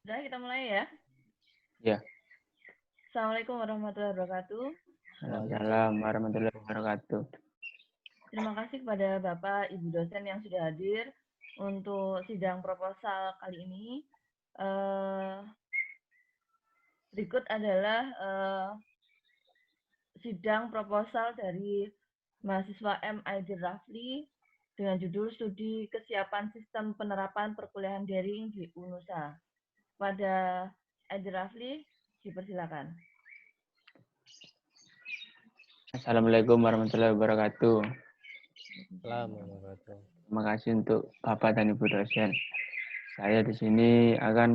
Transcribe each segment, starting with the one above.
Sudah kita mulai ya. Ya, Assalamualaikum warahmatullahi wabarakatuh. Waalaikumsalam warahmatullahi wabarakatuh. Terima kasih kepada Bapak Ibu dosen yang sudah hadir untuk sidang proposal kali ini. Berikut adalah sidang proposal dari mahasiswa M. Aidir Rafli dengan judul Studi Kesiapan Sistem Penerapan Perkuliahan Daring di UNUSA. Pada Aidir Rafli, dipersilakan. Assalamualaikum warahmatullahi wabarakatuh. Assalamualaikum. Terima kasih untuk Bapak dan Ibu dosen. Saya di sini akan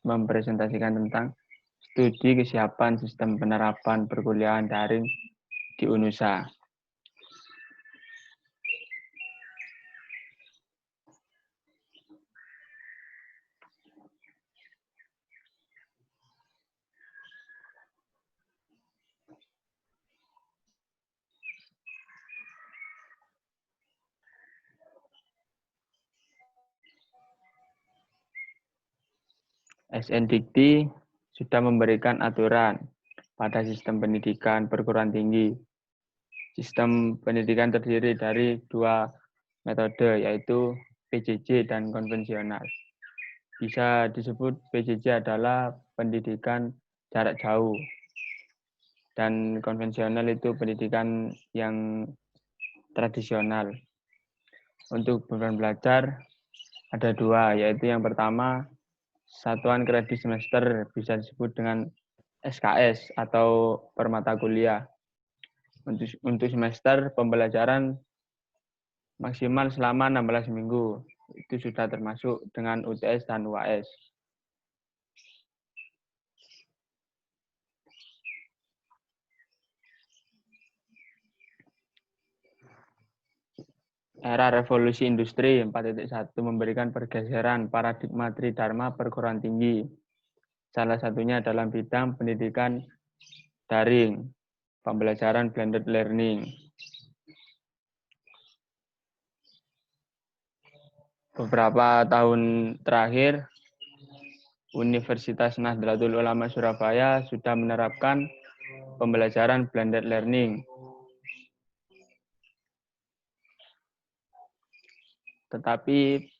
mempresentasikan tentang studi kesiapan sistem penerapan perkuliahan daring di UNUSA. SNDikti sudah memberikan aturan pada sistem pendidikan perguruan tinggi. Sistem pendidikan terdiri dari dua metode, yaitu PJJ dan konvensional. Bisa disebut PJJ adalah pendidikan jarak jauh, dan konvensional itu pendidikan yang tradisional. Untuk beban belajar ada dua, yaitu yang pertama satuan kredit semester, bisa disebut dengan SKS atau per mata kuliah. Untuk semester pembelajaran maksimal selama 16 minggu. Itu sudah termasuk dengan UTS dan UAS. Era revolusi industri 4.1 memberikan pergeseran paradigma tridharma perguruan tinggi. Salah satunya dalam bidang pendidikan daring, pembelajaran blended learning. Beberapa tahun terakhir, Universitas Nahdlatul Ulama Surabaya sudah menerapkan pembelajaran blended learning. Tetapi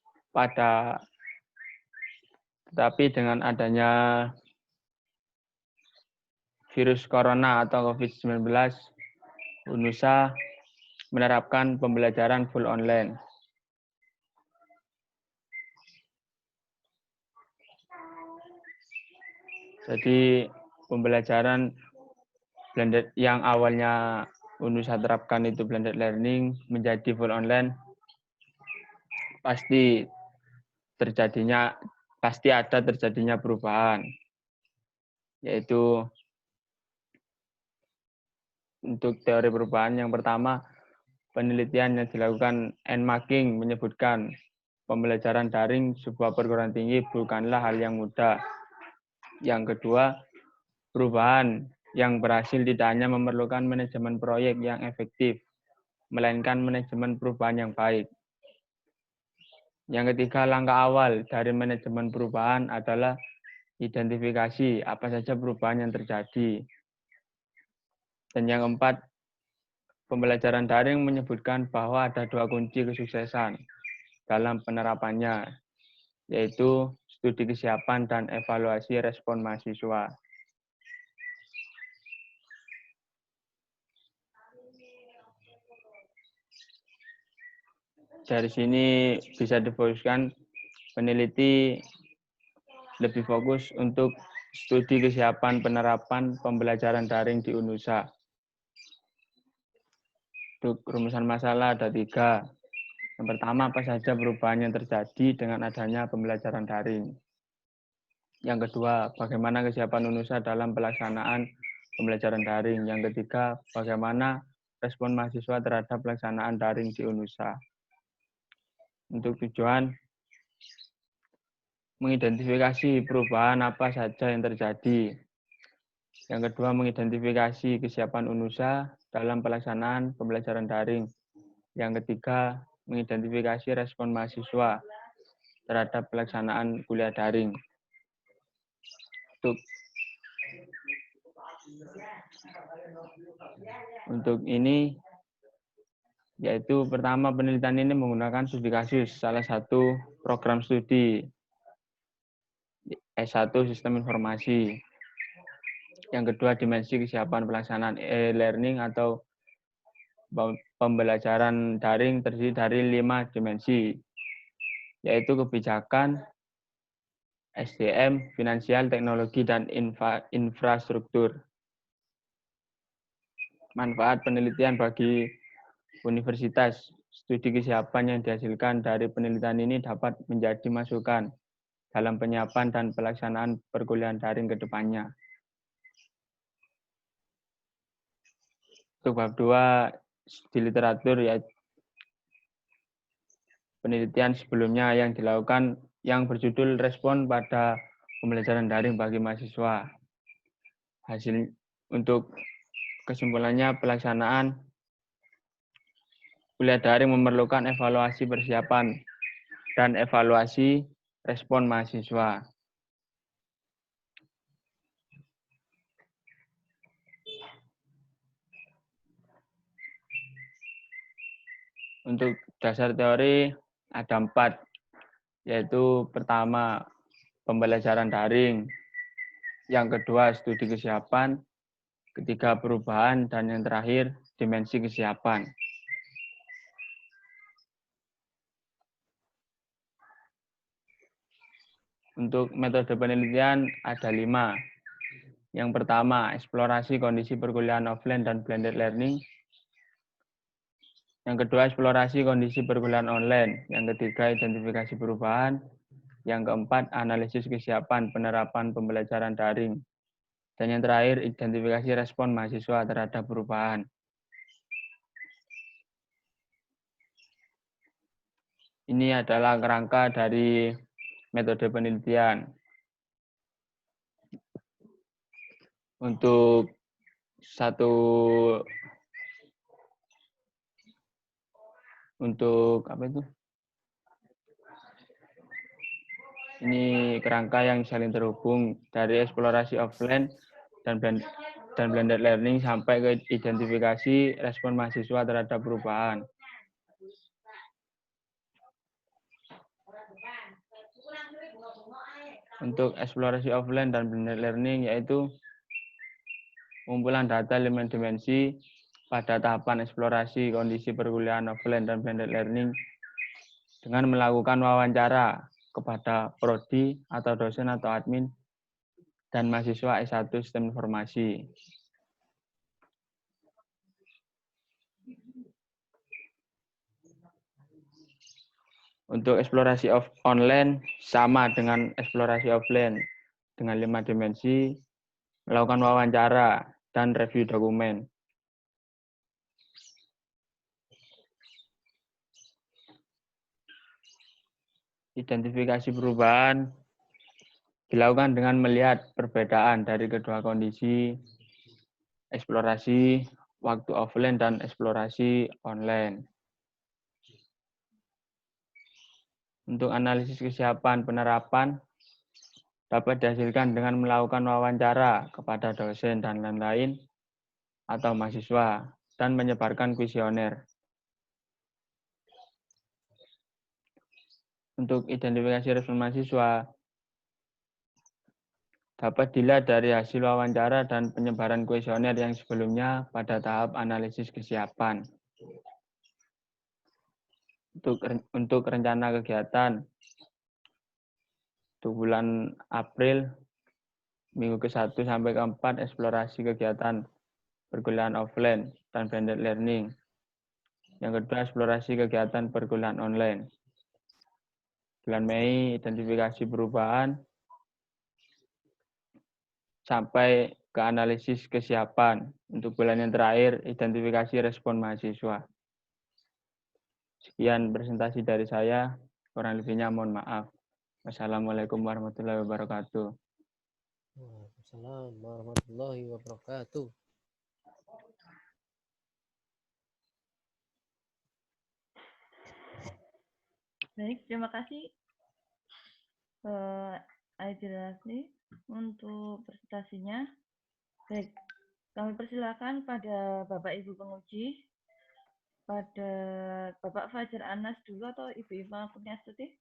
dengan adanya virus corona atau COVID-19, UNUSA menerapkan pembelajaran full online. Jadi pembelajaran blended yang awalnya UNUSA terapkan itu blended learning menjadi full online, pasti ada terjadinya perubahan, yaitu untuk teori perubahan yang pertama, penelitian yang dilakukan NMAKing menyebutkan pembelajaran daring sebuah perguruan tinggi bukanlah hal yang mudah. Yang kedua, perubahan yang berhasil tidak hanya memerlukan manajemen proyek yang efektif, melainkan manajemen perubahan yang baik. Yang ketiga, langkah awal dari manajemen perubahan adalah identifikasi apa saja perubahan yang terjadi. Dan yang keempat, pembelajaran daring menyebutkan bahwa ada dua kunci kesuksesan dalam penerapannya, yaitu studi kesiapan dan evaluasi respon mahasiswa. Dari sini bisa difokuskan peneliti lebih fokus untuk studi kesiapan penerapan pembelajaran daring di UNUSA. Untuk rumusan masalah ada 3. Yang pertama, apa saja perubahan yang terjadi dengan adanya pembelajaran daring. Yang kedua, bagaimana kesiapan UNUSA dalam pelaksanaan pembelajaran daring. Yang ketiga, bagaimana respon mahasiswa terhadap pelaksanaan daring di UNUSA. Untuk tujuan mengidentifikasi perubahan apa saja yang terjadi. Yang kedua, mengidentifikasi kesiapan UNUSA dalam pelaksanaan pembelajaran daring. Yang ketiga, mengidentifikasi respon mahasiswa terhadap pelaksanaan kuliah daring. Untuk ini, yaitu pertama penelitian ini menggunakan studi kasus, salah satu program studi S1 Sistem Informasi. Yang kedua, dimensi kesiapan pelaksanaan e-learning atau pembelajaran daring terdiri dari 5 dimensi, yaitu kebijakan, SDM, finansial, teknologi, dan infrastruktur. Manfaat penelitian bagi universitas. Studi kesiapan yang dihasilkan dari penelitian ini dapat menjadi masukan dalam penyiapan dan pelaksanaan perkuliahan daring ke depannya. Untuk bab 2 di literatur, yaitu penelitian sebelumnya yang dilakukan yang berjudul respon pada pembelajaran daring bagi mahasiswa. Hasil untuk kesimpulannya, pelaksanaan kuliah daring memerlukan evaluasi persiapan dan evaluasi respon mahasiswa. Untuk dasar teori ada 4, yaitu pertama pembelajaran daring, yang kedua studi kesiapan, ketiga perubahan, dan yang terakhir dimensi kesiapan. Untuk metode penelitian ada 5. Yang pertama, eksplorasi kondisi perkuliahan offline dan blended learning. Yang kedua, eksplorasi kondisi perkuliahan online. Yang ketiga, identifikasi perubahan. Yang keempat, analisis kesiapan penerapan pembelajaran daring. Dan yang terakhir, identifikasi respon mahasiswa terhadap perubahan. Ini adalah kerangka dari metode penelitian. Untuk ini kerangka yang saling terhubung dari eksplorasi offline dan blended learning sampai ke identifikasi respon mahasiswa terhadap perubahan. Untuk eksplorasi offline dan blended learning yaitu pengumpulan data 5 dimensi pada tahapan eksplorasi kondisi perkuliahan offline dan blended learning dengan melakukan wawancara kepada prodi atau dosen atau admin dan mahasiswa S1 Sistem Informasi. Untuk eksplorasi online sama dengan eksplorasi offline dengan 5 dimensi, melakukan wawancara dan review dokumen. Identifikasi perubahan dilakukan dengan melihat perbedaan dari kedua kondisi eksplorasi waktu offline dan eksplorasi online. Untuk analisis kesiapan penerapan dapat dihasilkan dengan melakukan wawancara kepada dosen dan lain-lain atau mahasiswa dan menyebarkan kuesioner. Untuk identifikasi respon mahasiswa dapat dilihat dari hasil wawancara dan penyebaran kuesioner yang sebelumnya pada tahap analisis kesiapan. Untuk rencana kegiatan, untuk bulan April, minggu ke-1 sampai ke-4, eksplorasi kegiatan perkuliahan offline dan blended learning. Yang kedua, eksplorasi kegiatan perkuliahan online. Bulan Mei, identifikasi perubahan, sampai ke analisis kesiapan. Untuk bulan yang terakhir, identifikasi respon mahasiswa. Sekian presentasi dari saya, kurang lebihnya mohon maaf. Wassalamualaikum warahmatullahi wabarakatuh. Waalaikumsalam warahmatullahi wabarakatuh. Baik, terima kasih MID Rafli untuk presentasinya. Baik, kami persilakan pada Bapak Ibu penguji, pada Bapak Fajar Anas dulu atau Ibu Iva Kurniastuti?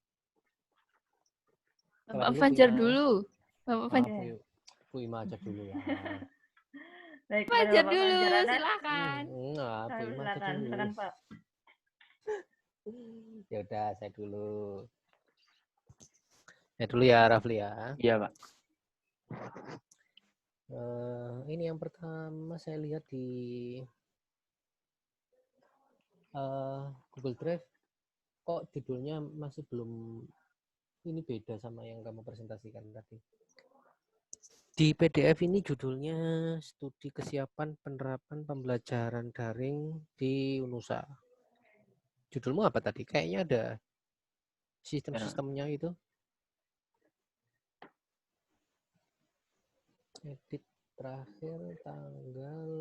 Kalau Bapak dulu, Fajar Bu Ima. dulu. Bapak Ah, Fajar, Bu Ima aja dulu lah. Baik, pada Fajar Bapak dulu, Fajar Anas, silakan. Enggak, Bu kami Ima aja persilakan. dulu. Silakan Pak. Ya udah, saya dulu. Saya dulu ya, Rafli ya. Iya, Pak. Ini yang pertama saya lihat di Google Drive. Kok judulnya masih belum, ini beda sama yang kamu presentasikan tadi. Di PDF ini judulnya Studi Kesiapan Penerapan Pembelajaran Daring di UNUSA. Judulmu apa tadi? Kayaknya ada sistem-sistemnya itu. Edit terakhir tanggal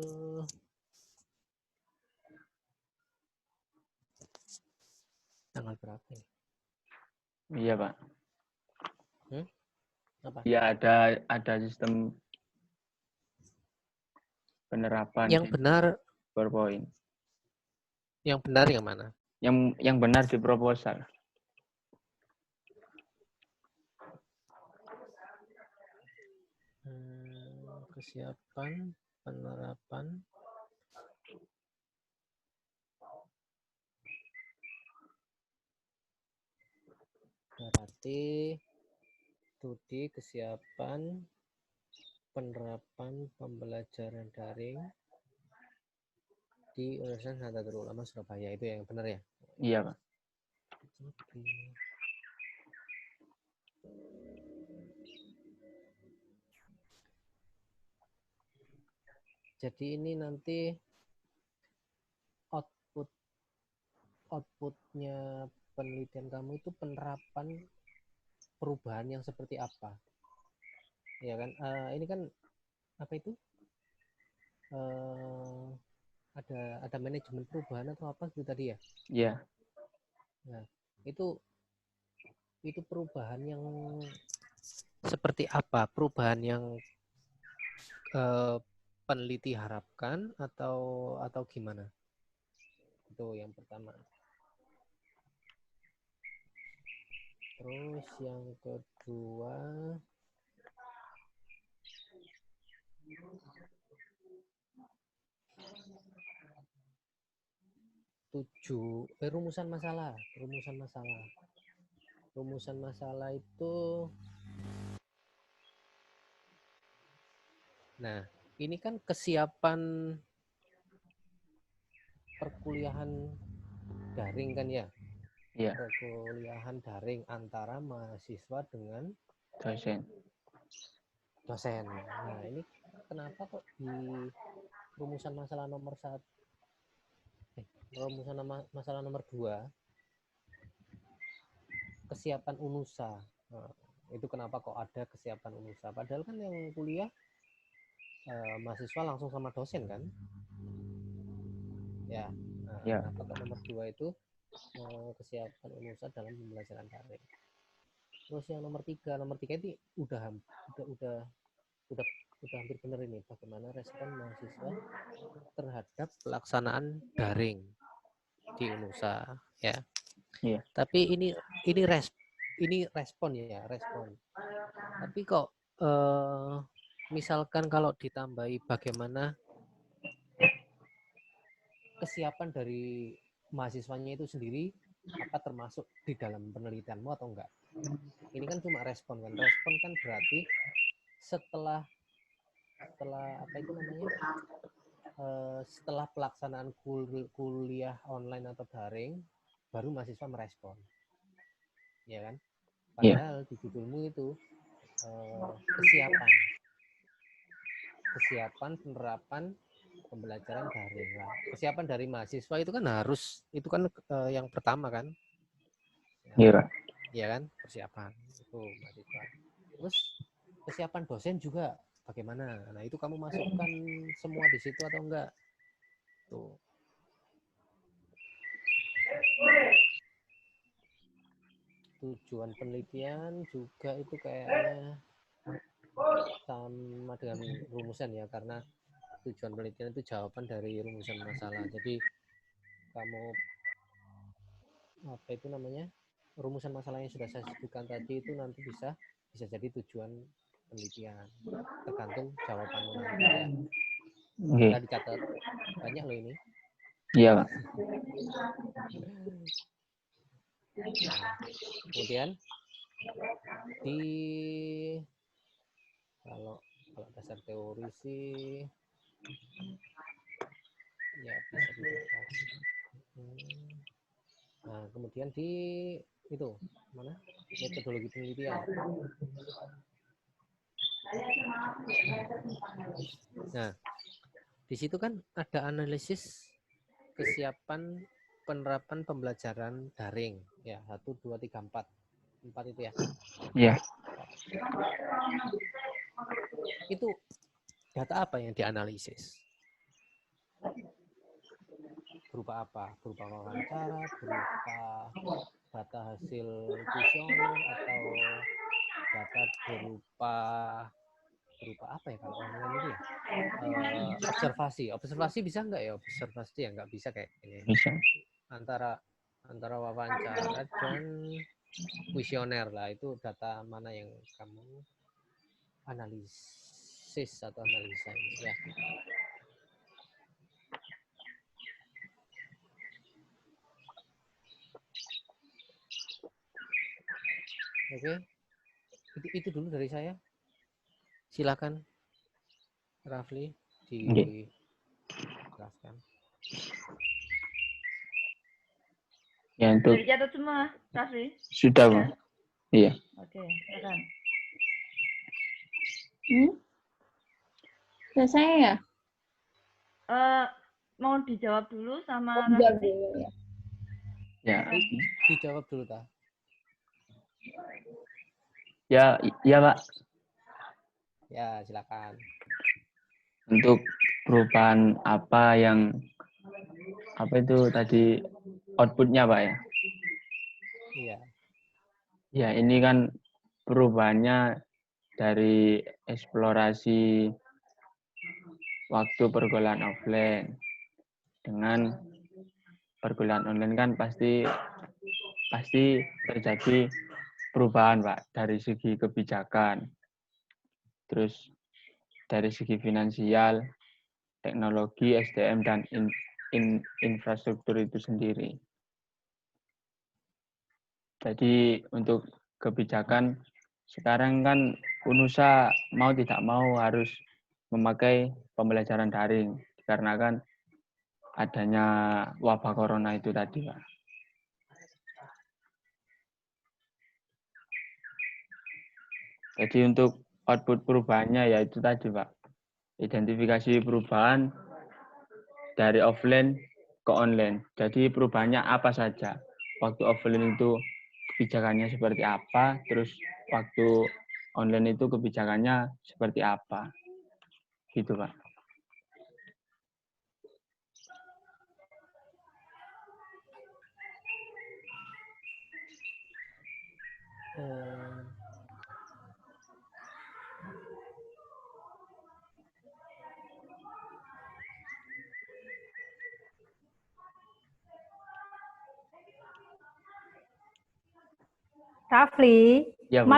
berapa ya? Iya, Pak. Apa? Ya, ada sistem penerapan Yang benar, PowerPoint. yang benar yang mana? Yang benar di proposal. Kesiapan penerapan berarti studi kesiapan penerapan pembelajaran daring di Universitas Nahdlatul Ulama Surabaya, itu yang benar ya? Iya, Pak. Oke. Jadi ini nanti outputnya penelitian kamu itu penerapan perubahan yang seperti apa, ya kan? Ini kan apa itu? Ada manajemen perubahan atau apa gitu tadi ya? Iya. Nah, itu perubahan yang seperti apa? Perubahan yang peneliti harapkan atau gimana? Itu yang pertama. Terus yang kedua, rumusan masalah. Rumusan masalah itu, nah ini kan kesiapan perkuliahan daring kan ya? Iya. Perkuliahan daring antara mahasiswa dengan dosen. Nah ini kenapa kok di rumusan masalah nomor 2 kesiapan UNUSA. Nah, itu kenapa kok ada kesiapan UNUSA? Padahal kan yang kuliah mahasiswa langsung sama dosen kan? Ya. Nah, Ya. kenapa kok nomor 2 itu kesiapan UNUSA dalam pembelajaran daring? Terus yang nomor 3 ini udah hampir benar ini, bagaimana respon mahasiswa terhadap pelaksanaan daring di UNUSA ya. Iya. Tapi ini respon. Tapi kok misalkan kalau ditambahi bagaimana kesiapan dari mahasiswanya itu sendiri, apa termasuk di dalam penelitianmu atau enggak? Ini kan cuma respon kan. Respon kan berarti setelah apa itu namanya? Setelah pelaksanaan kuliah online atau daring, baru mahasiswa merespon. Ya kan? Padahal di judulmu itu kesiapan penerapan pembelajaran daring. Nah, kesiapan dari mahasiswa itu kan yang pertama kan? Iya. Iya kan? Persiapan itu mahasiswa. Terus kesiapan dosen juga bagaimana? Nah, itu kamu masukkan semua di situ atau enggak? Tuh. tujuan penelitian juga itu kayaknya sama dengan rumusan ya, karena tujuan penelitian itu jawaban dari rumusan masalah. Jadi kamu apa itu namanya, rumusan masalah yang sudah saya sebutkan tadi itu nanti bisa jadi tujuan penelitian, tergantung jawabanmu nanti ya. Oke. Sudah dicatat banyak loh ini. Iya, Pak. Nah, kemudian di kalau dasar teori sih ya bisa didapat. Nah, kemudian di itu mana metodologi penelitian. Nah, di situ kan ada analisis kesiapan penerapan pembelajaran daring ya, 1, 2, 3, 4 itu ya. Iya. Itu data apa yang dianalisis? Berupa apa? Berupa wawancara, berupa data hasil kuesioner, atau data berupa apa ya kalau online itu ya? Observasi bisa nggak ya? Observasi ya nggak bisa kayak ini. Bisa. Antara wawancara dan kuesioner lah, itu data mana yang kamu analisis atau analisa ini ya. Oke, itu dulu dari saya. Silakan Rafli dijelaskan. Ya, untuk Sudah dicatat semua, Rafli? sudah, Ya? Pak. Iya. Oke, silakan. Udah saya ya? Mau dijawab dulu sama Jawab Rafli? dulu ya. Ya. Dijawab dulu, Ta. Ya, iya, Pak. Ya, silakan. Untuk perubahan apa itu tadi outputnya, Pak ya? Iya. Ya, ini kan perubahannya dari eksplorasi waktu perkuliahan offline dengan perkuliahan online kan pasti terjadi perubahan, Pak, dari segi kebijakan, terus dari segi finansial, teknologi, SDM, dan infrastruktur itu sendiri. Jadi untuk kebijakan sekarang kan UNUSA mau tidak mau harus memakai pembelajaran daring dikarenakan adanya wabah corona itu tadi, Pak. Jadi untuk output perubahannya yaitu tadi, Pak. Identifikasi perubahan dari offline ke online. Jadi perubahannya apa saja? Waktu offline itu kebijakannya seperti apa, terus waktu online itu kebijakannya seperti apa. Gitu, Pak. Rafli, Ya, Bu.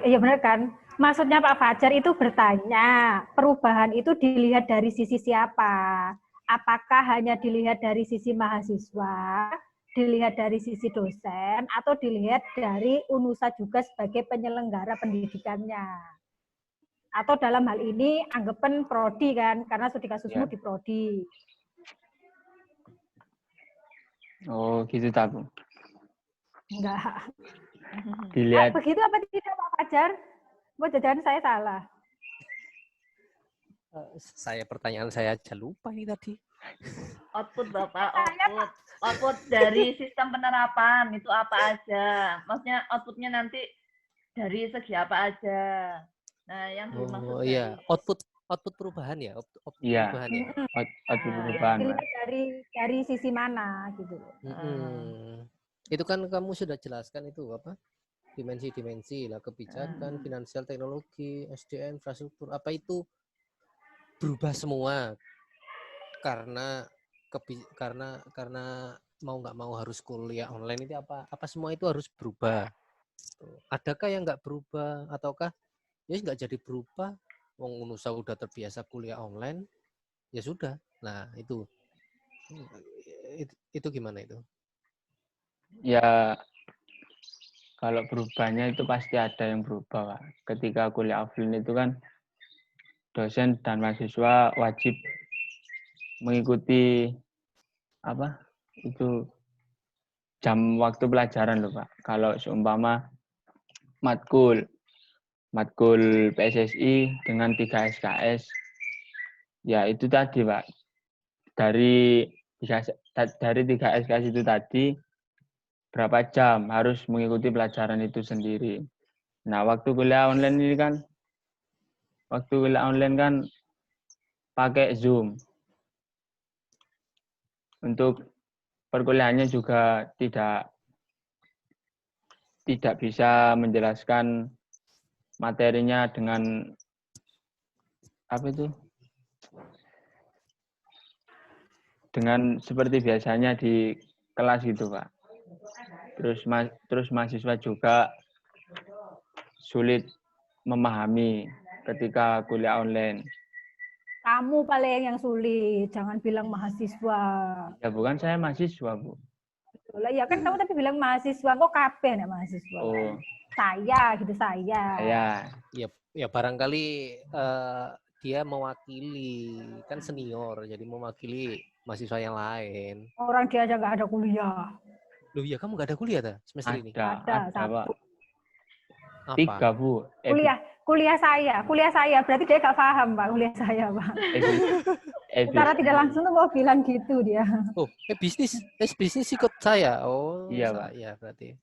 ya benar kan? Maksudnya Pak Fajar itu bertanya, perubahan itu dilihat dari sisi siapa? Apakah hanya dilihat dari sisi mahasiswa, dilihat dari sisi dosen, atau dilihat dari UNUSA juga sebagai penyelenggara pendidikannya? Atau dalam hal ini anggapan prodi kan, karena studi kasusmu di prodi. Oh, gitu tak, Bu? Enggak. Dilihat. Begitu apa tidak Pak Fajar? Buat jajan saya salah. Pertanyaan saya aja lupa ini tadi. Output, Bapak, output. Output dari sistem penerapan itu apa aja? Maksudnya outputnya nanti dari segi apa aja? Nah, yang dimaksud Iya, output perubahan ya, Iya. perubahan ya. Output perubahan, Pak. Dari sisi mana gitu. Itu kan kamu sudah jelaskan itu apa? dimensi lah, kebijakan, finansial, teknologi, SDM, infrastruktur, apa itu berubah semua karena karena mau nggak mau harus kuliah online itu apa semua itu harus berubah. Adakah yang nggak berubah ataukah ya nggak jadi berubah? Wong Unusa udah terbiasa kuliah online, ya sudah. Nah itu gimana itu? Ya kalau berubahnya itu pasti ada yang berubah, Pak. Ketika kuliah offline itu kan dosen dan mahasiswa wajib mengikuti apa itu jam waktu pelajaran loh, Pak. Kalau seumpama matkul PSSI dengan 3 SKS, ya itu tadi, Pak. Dari 3 SKS itu tadi berapa jam harus mengikuti pelajaran itu sendiri. Nah, waktu kuliah online pakai Zoom. Untuk perkuliahannya juga tidak bisa menjelaskan materinya dengan apa itu? Dengan seperti biasanya di kelas gitu, Pak. Terus mahasiswa juga sulit memahami ketika kuliah online. Kamu paling yang sulit, jangan bilang mahasiswa. Ya bukan saya mahasiswa, Bu. Lah ya kan kamu tadi bilang mahasiswa, kok kabeh nek mahasiswa. Oh, Saya gitu saya. Ya barangkali dia mewakili, kan senior, jadi mewakili mahasiswa yang lain. Orang dia aja nggak ada kuliah. Loh ya kamu nggak ada kuliah dah semester ini? Ada, Pak. Apa? 3, Bu. Kuliah saya. Berarti dia nggak paham, Pak, kuliah saya, Pak. Secara tidak langsung tuh mau bilang gitu dia. Oh, bisnis ikut saya. Oh, iya, Pak. Iya berarti.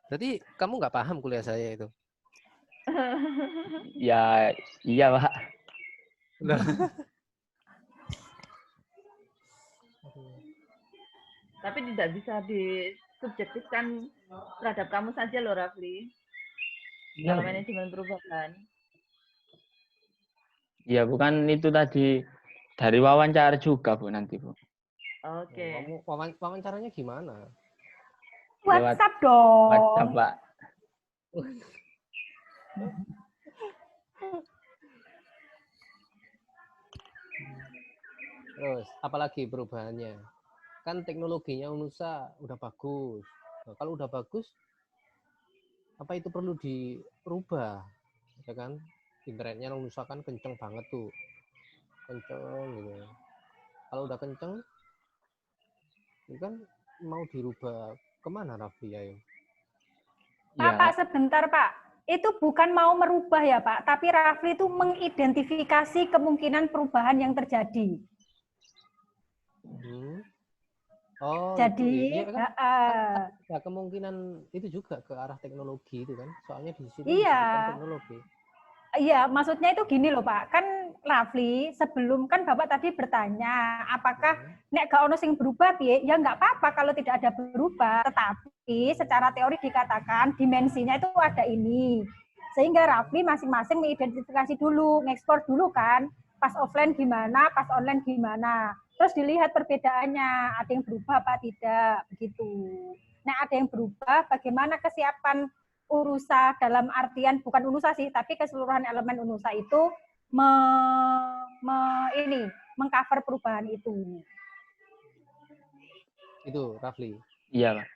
Berarti kamu nggak paham kuliah saya itu? Ya, iya, Pak. Tapi tidak bisa disubjektifkan terhadap kamu saja loh, Rafli. Ya, kalau manajemen perubahan. Ya, bukan itu tadi dari wawancara juga, Bu, nanti, Bu. Oke. Wawancaranya gimana? WhatsApp dong. WhatsApp, Pak. Terus, apalagi perubahannya? Kan teknologinya Unusa udah bagus. Nah, kalau udah bagus, apa itu perlu dirubah? Ya kan? Internetnya Unusa kan kenceng banget tuh. Kenceng gitu. Kalau udah kenceng, itu kan mau dirubah kemana Rafli ya? Pak, sebentar Pak. Itu bukan mau merubah ya Pak, tapi Rafli itu mengidentifikasi kemungkinan perubahan yang terjadi. Oh, jadi itu, kan, ya kemungkinan itu juga ke arah teknologi itu kan, soalnya di situ disebutkan teknologi. Iya, maksudnya itu gini loh Pak, kan Rafli sebelum kan Bapak tadi bertanya, apakah nek gak ono sing berubah piye? Ya nggak apa-apa kalau tidak ada berubah, tetapi secara teori dikatakan dimensinya itu ada ini. Sehingga Rafli masing-masing mengidentifikasi dulu, ngekspor dulu kan, pas offline gimana, pas online gimana. Terus dilihat perbedaannya, ada yang berubah apa tidak, begitu. Nah, ada yang berubah, bagaimana kesiapan Unusa dalam artian bukan Unusa sih, tapi keseluruhan elemen Unusa itu mengcover perubahan itu. Itu Rafli. Iya, Pak.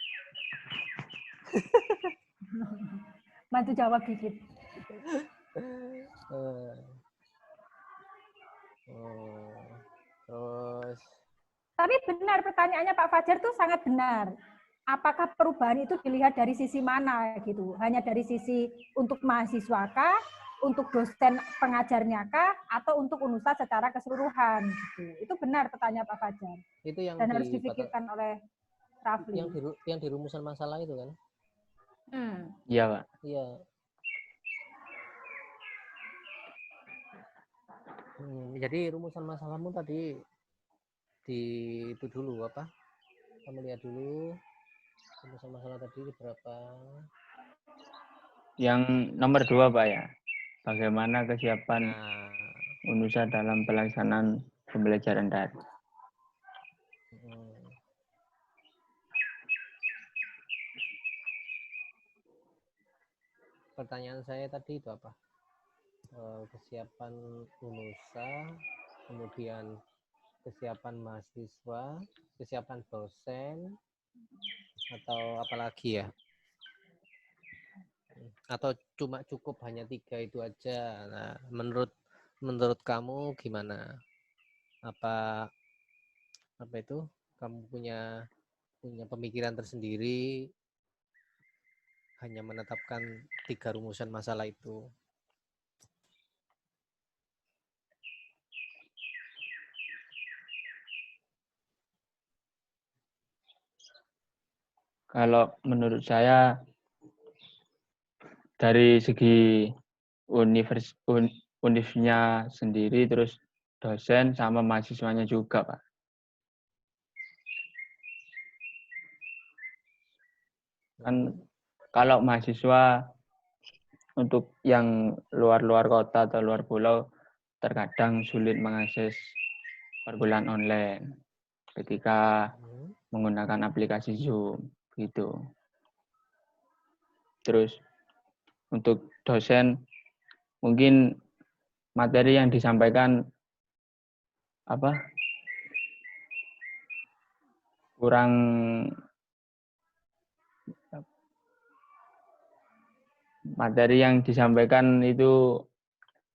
Bantu jawab dikit. Terus. Tapi benar pertanyaannya Pak Fajar tuh sangat benar. Apakah perubahan itu dilihat dari sisi mana gitu? Hanya dari sisi untuk mahasiswa kah, untuk dosen pengajarnya kah, atau untuk Unusa secara keseluruhan gitu. Itu benar pertanyaan Pak Fajar. Itu yang dan harus dipikirkan oleh Rafli. Yang di rumusan masalah itu kan? Iya, Pak. Iya. Jadi rumusan masalahmu tadi di itu dulu apa? Kamu lihat dulu Masalah tadi berapa? Yang nomor 2 Pak ya. Bagaimana kesiapan Nah, UNUSA dalam pelaksanaan pembelajaran daring? hmm. Pertanyaan saya tadi itu apa? Kesiapan UNUSA, kemudian kesiapan mahasiswa, kesiapan dosen, atau apalagi ya? Atau cuma cukup hanya 3 itu aja? Nah, menurut kamu gimana? Apa itu? Kamu punya pemikiran tersendiri, hanya menetapkan 3 rumusan masalah itu? Kalau menurut saya dari segi univnya sendiri, terus dosen sama mahasiswanya juga Pak. Kan kalau mahasiswa untuk yang luar kota atau luar pulau terkadang sulit mengakses perkuliahan online ketika menggunakan aplikasi Zoom gitu. Terus untuk dosen mungkin materi yang disampaikan kurang materi yang disampaikan itu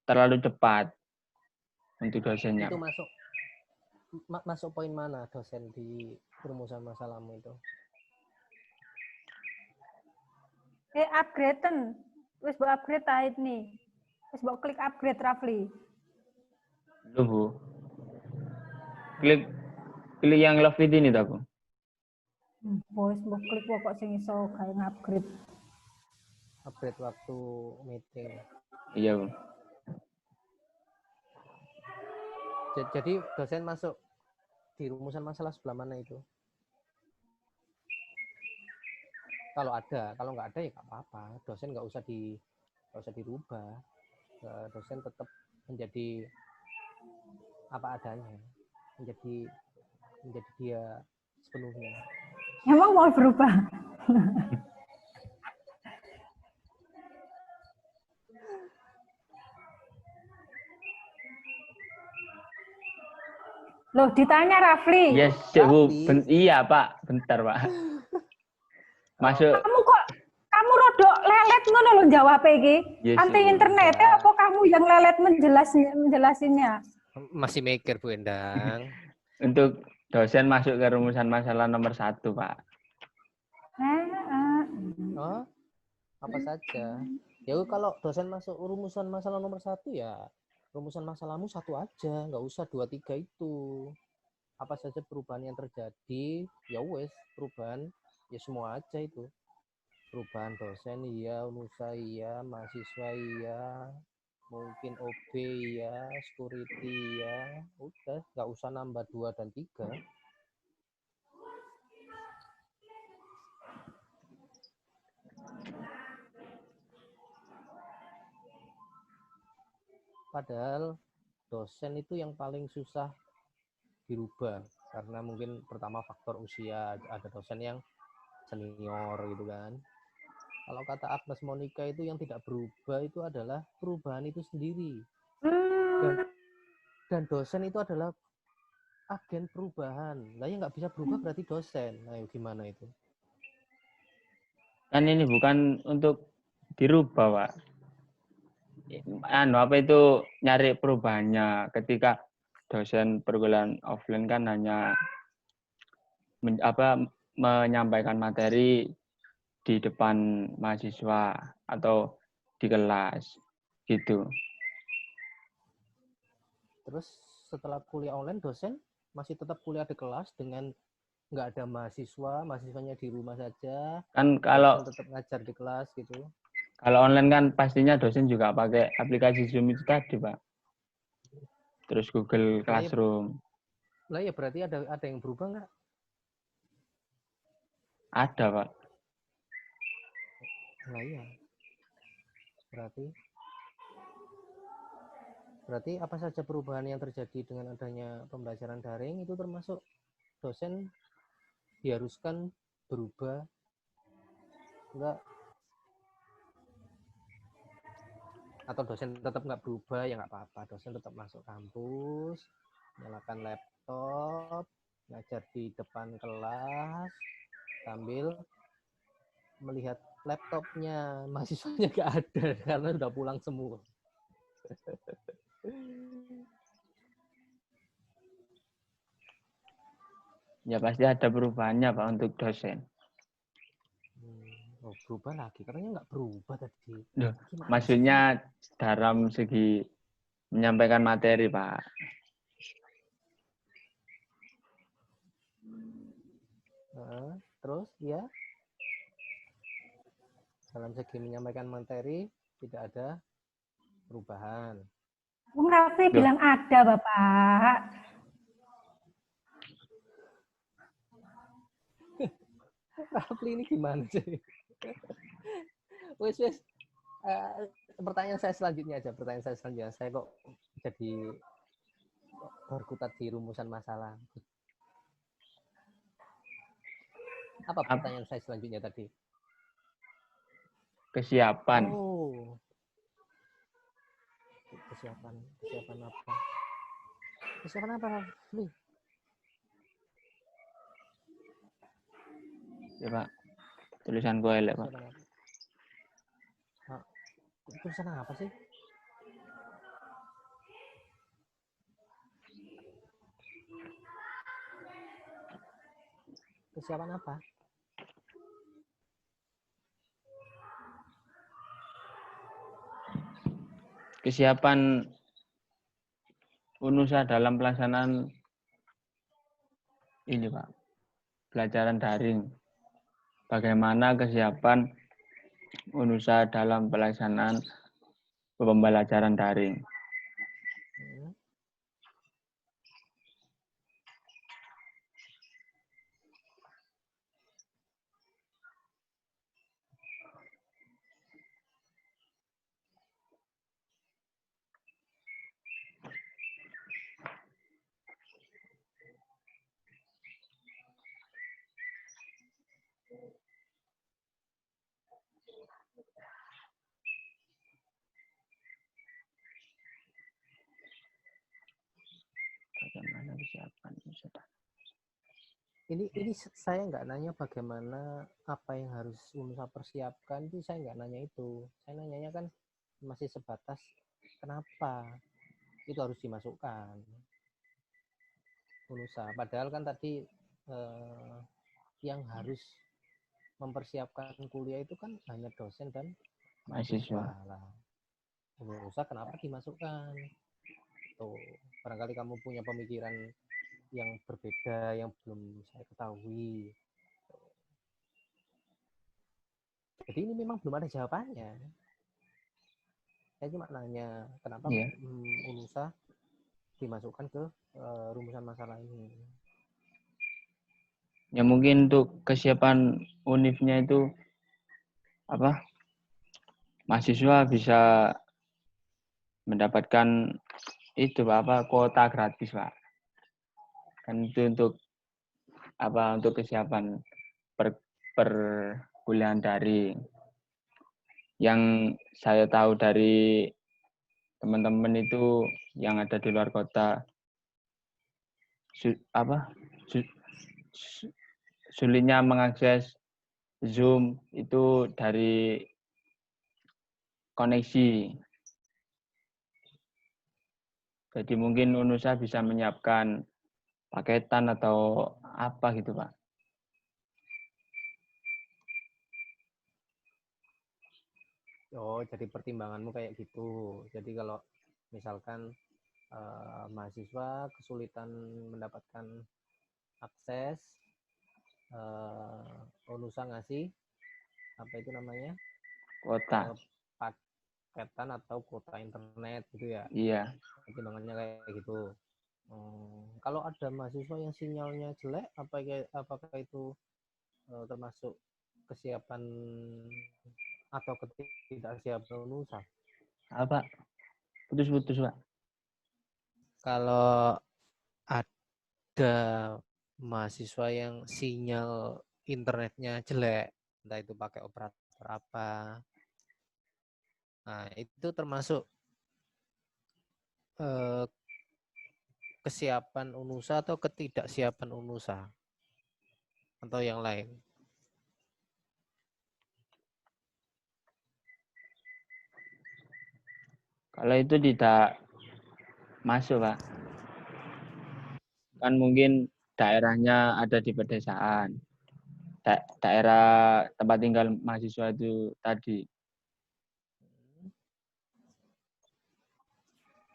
terlalu cepat untuk dosennya. Itu masuk poin mana dosen di rumusan masalahmu itu? Upgrade-en. Wis mbok upgrade ta ini. Wis mbok klik upgrade Rafli. Loh, Bu. Klik yang love it ini ta, Bu. Wis mbok klik kok sing iso gawe upgrade. Upgrade waktu meeting. Iya, Bu. Jadi dosen masuk di rumusan masalah sebelah mana itu? Kalau ada, kalau nggak ada ya nggak apa-apa. Dosen nggak usah dirubah. Dosen tetap menjadi apa adanya, menjadi dia sepenuhnya. Emang mau berubah? Loh, ditanya Rafli. Yes, Bu. Iya, Pak. Bentar, Pak. Masuk. Kamu rodok lelet ngono lho jawab iki. Yes, Anti Bu. internetnya apa kamu yang lelet menjelasinnya? Masih mikir, Bu Endang. Untuk dosen masuk ke rumusan masalah nomor 1, Pak. Oh, apa saja? Ya kalau dosen masuk rumusan masalah nomor 1 ya rumusan masalahmu 1 aja, nggak usah 2, 3 itu. Apa saja perubahan yang terjadi, ya wes perubahan ya semua aja itu. Perubahan dosen iya, UNUSA iya, mahasiswa iya, mungkin OB iya, security iya, udah nggak usah nambah 2 dan 3. Padahal dosen itu yang paling susah dirubah karena mungkin pertama faktor usia, ada dosen yang senior gitu kan. Kalau kata Agnes Monica itu yang tidak berubah itu adalah perubahan itu sendiri. Dan dosen itu adalah agen perubahan. Lah yang nggak bisa berubah berarti dosen. Nah, gimana itu? Kan ini bukan untuk dirubah, Pak. Apa itu nyari perubahannya ketika dosen perkuliahan offline kan hanya menyampaikan materi di depan mahasiswa atau di kelas gitu. Terus setelah kuliah online dosen masih tetap kuliah di kelas dengan nggak ada mahasiswanya di rumah saja. Kan kalau dosen tetap ngajar di kelas gitu. Kalau online kan pastinya dosen juga pakai aplikasi Zoom itu tadi, Pak. Terus Google Classroom. Lah ya berarti ada yang berubah nggak? Ada, Pak. Nah, iya. Berarti apa saja perubahan yang terjadi dengan adanya pembelajaran daring itu termasuk dosen diharuskan berubah, enggak, atau dosen tetap nggak berubah, ya nggak apa-apa, dosen tetap masuk kampus, nyalakan laptop, ngajar di depan kelas sambil melihat laptopnya mahasiswanya nggak ada karena udah pulang semua. Ya pasti ada perubahannya Pak untuk dosen. Oh, berubah lagi, katanya nggak berubah tadi. Loh, Gimana sih? maksudnya dalam segi menyampaikan materi Pak. Terus ya, dalam segi menyampaikan materi tidak ada perubahan. Bung Raffi Loh. bilang ada, Bapak. Rafli ini gimana sih? Wes. Pertanyaan saya selanjutnya aja. Saya kok jadi berkutat di rumusan masalah. Apa pertanyaan saya selanjutnya tadi? Kesiapan. Oh. Kesiapan apa? Kesiapan apa, Rafli? Ya Pak. Tulisan gue elek Pak. Tulisan apa sih? Kesiapan apa? Kesiapan UNUSA dalam pelaksanaan ini Pak. Pelajaran daring. Bagaimana kesiapan UNUSA dalam pelaksanaan pembelajaran daring. Bagaimana kesiapan UNUSA? Ini saya nggak nanya bagaimana apa yang harus UNUSA persiapkan, itu saya nggak nanya itu. Saya nanyanya kan masih sebatas kenapa itu harus dimasukkan UNUSA. Padahal kan tadi yang harus mempersiapkan kuliah itu kan hanya dosen dan mahasiswa lah. UNUSA kenapa dimasukkan? Tuh, barangkali kamu punya pemikiran yang berbeda yang belum saya ketahui. Jadi ini memang belum ada jawabannya. Saya cuma nanya kenapa UNUSA dimasukkan ke rumusan masalah ini. Ya mungkin untuk kesiapan UNIF-nya itu apa? Mahasiswa bisa mendapatkan itu apa kuota gratis Pak. Kan itu untuk apa? Untuk kesiapan perkuliahan daring. Yang saya tahu dari teman-teman itu yang ada di luar kota sulitnya mengakses Zoom itu dari koneksi. Jadi mungkin UNUSA bisa menyiapkan paketan atau apa gitu Pak. Oh, jadi pertimbanganmu kayak gitu. Jadi kalau misalkan mahasiswa kesulitan mendapatkan akses, UNUSA ngasih apa itu namanya? Kuota. Paketan atau kuota internet gitu ya? Iya. Pertimbangannya kayak gitu. Kalau ada mahasiswa yang sinyalnya jelek, apakah itu termasuk kesiapan atau ketidaksiapan unusa? Apa? Putus-putus, Pak. Kalau ada mahasiswa yang sinyal internetnya jelek, entah itu pakai operator apa, nah itu termasuk kesiapan unusa atau ketidaksiapan unusa atau yang lain? Kalau itu tidak masuk, Pak. Kan mungkin daerahnya ada di pedesaan. Daerah tempat tinggal mahasiswa itu tadi.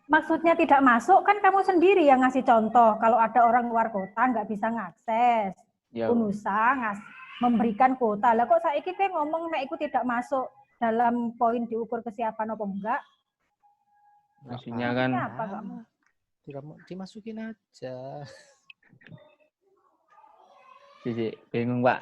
Maksudnya tidak masuk, kan kamu sendiri yang ngasih contoh. Kalau ada orang luar kota nggak bisa ngakses, Ya, unusa memberikan kuota. Lah kok saiki kowe ngomong nek iku tidak masuk dalam poin diukur kesiapan apa enggak? maksudnya kan Apa kamu? Dimasukin aja. sih bingung, Pak.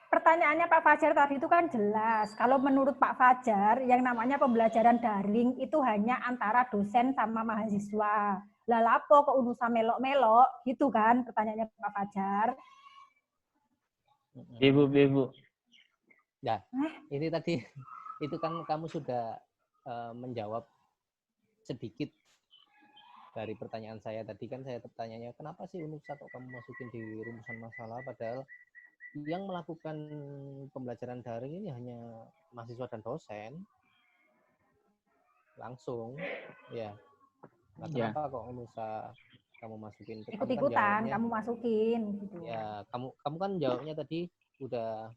Pertanyaannya Pak Fajar tadi itu kan jelas. Kalau menurut Pak Fajar, yang namanya pembelajaran daring itu hanya antara dosen sama mahasiswa. Lah lapo kok unusa melok-melok, gitu kan pertanyaannya Pak Fajar. Ibu. Ya, ini tadi itu kan kamu sudah menjawab sedikit dari pertanyaan saya tadi. Kan saya pertanyaannya kenapa sih unusa kok kamu masukin di rumusan masalah, padahal yang melakukan pembelajaran daring ini hanya mahasiswa dan dosen langsung, ya. Nah, kenapa kok unusa kamu masukin? Ikut-ikutan kamu masukin gitu. Ya, kamu kan jawabnya tadi udah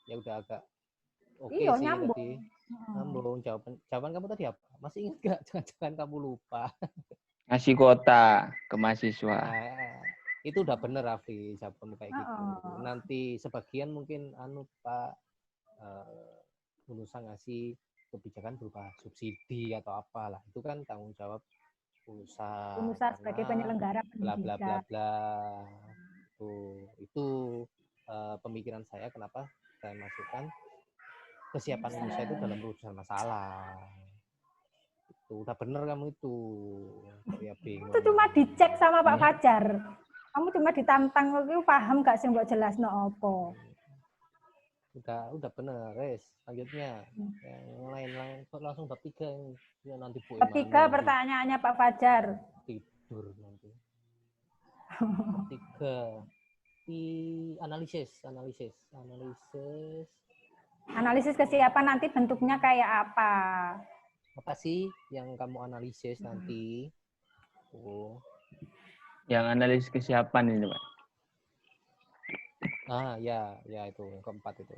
agak oke Iya, sih nyambung. tadi. Nyambung. Jawaban kamu tadi apa? Masih ingat nggak? Jangan kamu lupa. Ngasih kuota ke mahasiswa. Nah, itu udah bener, Raffi, jawabanmu kayak gitu. Nanti sebagian mungkin Pak unusa ngasih kebijakan berupa subsidi atau apalah. Itu kan tanggung jawab unusa sebagai penyelenggara bla bla bla pendidikan. bla. Itu pemikiran saya kenapa saya masukkan kesiapan unusa itu dalam urusan masalah. Itu udah bener kamu itu. Ya bingung. Itu cuma dicek sama Pak Fajar. Kamu cuma ditantang, lu paham gak sih mbok jelasno apa? Udah bener, res. Selanjutnya yang lain kok langsung bab 3 yang nanti Bu Bab 3 pertanyaannya Pak Fajar. Tidur nanti. 3 di analisis kesiapan nanti bentuknya kayak apa? Apa sih yang kamu analisis nanti? Yang analisis kesiapan ini, Pak. Ya itu yang keempat itu.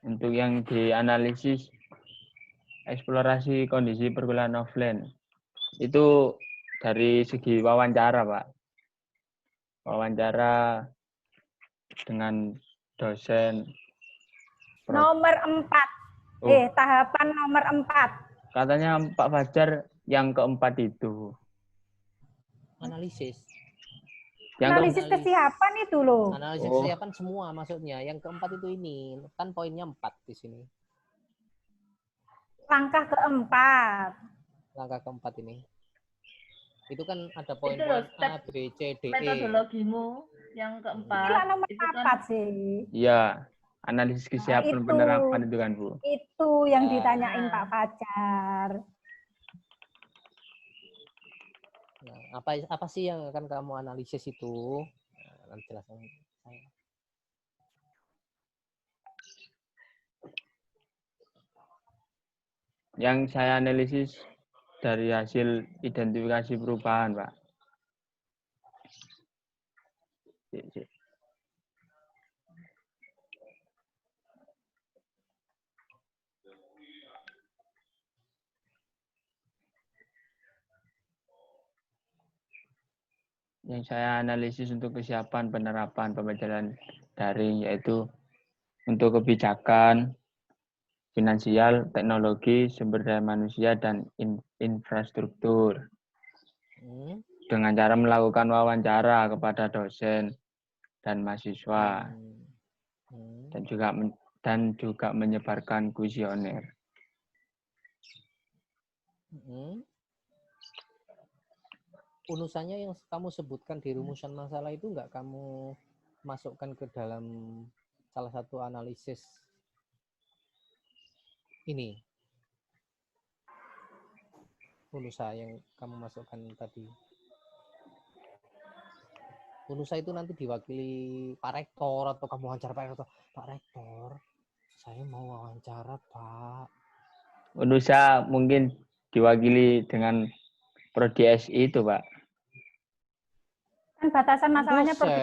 Untuk yang dianalisis eksplorasi kondisi perkuliahan offline. Itu dari segi wawancara, Pak. Wawancara dengan dosen. Nomor 4. Tahapan nomor 4. Katanya Pak Fajar yang keempat itu. Analisis kesiapan itu loh. Analisis kesiapan semua maksudnya. Yang keempat itu ini. Kan poinnya 4 di sini. Langkah keempat ini. Itu kan ada poin-poin A, B, C, D, E. Metodologimu yang keempat. Itu nomor 4 sih. Iya. Analisis kesiapan penerapan itu kan, Bu. Itu yang ditanyain Pak Fajar. Nah, apa sih yang akan kamu analisis itu? Nanti jelaskan saya. Yang saya analisis dari hasil identifikasi perubahan, Pak. Yang saya analisis untuk kesiapan penerapan pembelajaran daring yaitu untuk kebijakan, finansial, teknologi, sumber daya manusia, dan infrastruktur. Dengan cara melakukan wawancara kepada dosen dan mahasiswa, dan juga menyebarkan kuesioner. Unusannya yang kamu sebutkan di rumusan masalah itu nggak kamu masukkan ke dalam salah satu analisis ini, unusa yang kamu masukkan tadi. Unusa itu nanti diwakili Pak Rektor atau kamu wawancara Pak Rektor. Pak Rektor, saya mau wawancara Pak. Unusa mungkin diwakili dengan Prodi SI itu, Pak. Kan batasan masalahnya Prodi.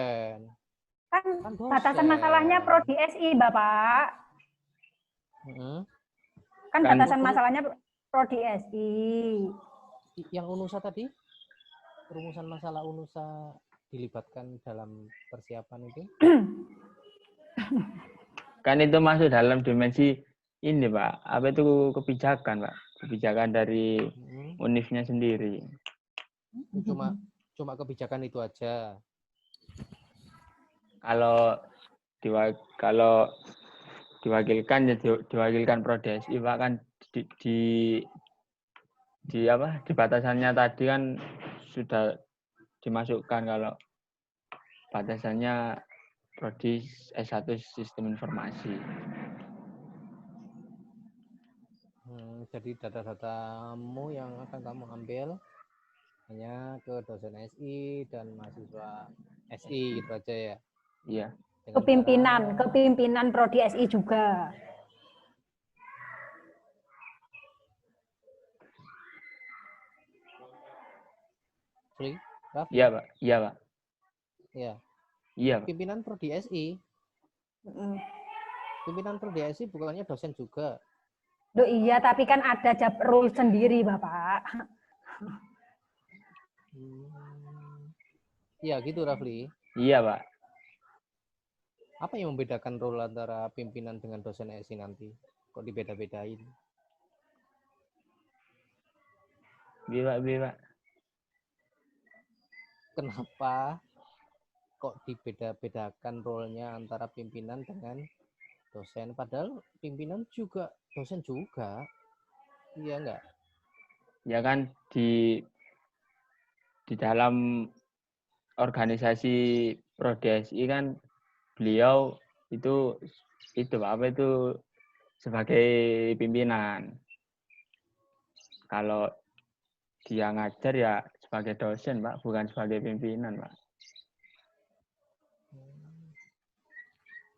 Kan batasan masalahnya Prodi SI, Bapak. Kan batasan masalahnya Prodi SI. Yang unusa tadi, rumusan masalah unusa dilibatkan dalam persiapan itu? Kan itu masuk dalam dimensi ini, Pak. Apa itu kebijakan, Pak? Kebijakan dari univnya sendiri. Cuma kebijakan itu aja. Kalau diwakilkan ya diwakilkan Prodi SI, Pak, kan di batasannya tadi kan sudah dimasukkan kalau batasannya Prodi S1 Sistem Informasi. Jadi data-datamu yang akan kamu ambil hanya ke dosen SI dan mahasiswa SI gitu aja ya? Iya. Kepimpinan Prodi SI juga. Iya, Pak. Iya, Pak. Iya. Iya, Pak. Pimpinan Prodi SI. Pimpinan Prodi SI bukannya dosen juga. Loh iya, tapi kan ada rule sendiri, Bapak. Iya, gitu, Rafli. Iya, Pak. Apa yang membedakan role antara pimpinan dengan dosen SI nanti? Kok dibeda-bedain? Bila. Kenapa kok dibeda-bedakan role-nya antara pimpinan dengan dosen? Padahal pimpinan juga dosen juga. Iya enggak? Ya kan di dalam organisasi Prodi SI kan beliau itu sebagai pimpinan. Kalau dia ngajar ya sebagai dosen, Pak, bukan sebagai pimpinan, Pak.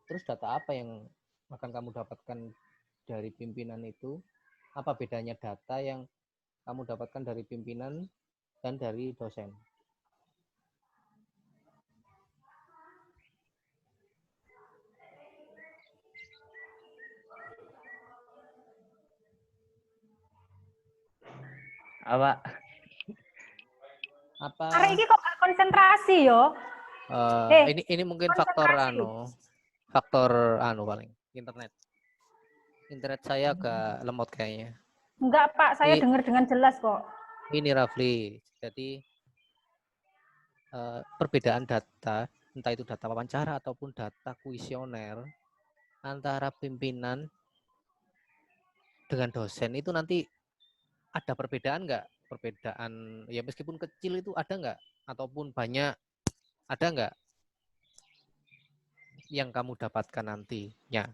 Terus data apa yang akan kamu dapatkan dari pimpinan itu? Apa bedanya data yang kamu dapatkan dari pimpinan dan dari dosen? Apa? Hari ini kok gak konsentrasi yo? Ini mungkin faktor paling internet saya agak lemot kayaknya. Enggak, Pak, saya dengar dengan jelas kok. Ini Rafli, jadi perbedaan data, entah itu data wawancara ataupun data kuesioner antara pimpinan dengan dosen itu nanti ada perbedaan nggak? Perbedaan ya meskipun kecil itu ada nggak? Ataupun banyak, ada nggak yang kamu dapatkan nantinya?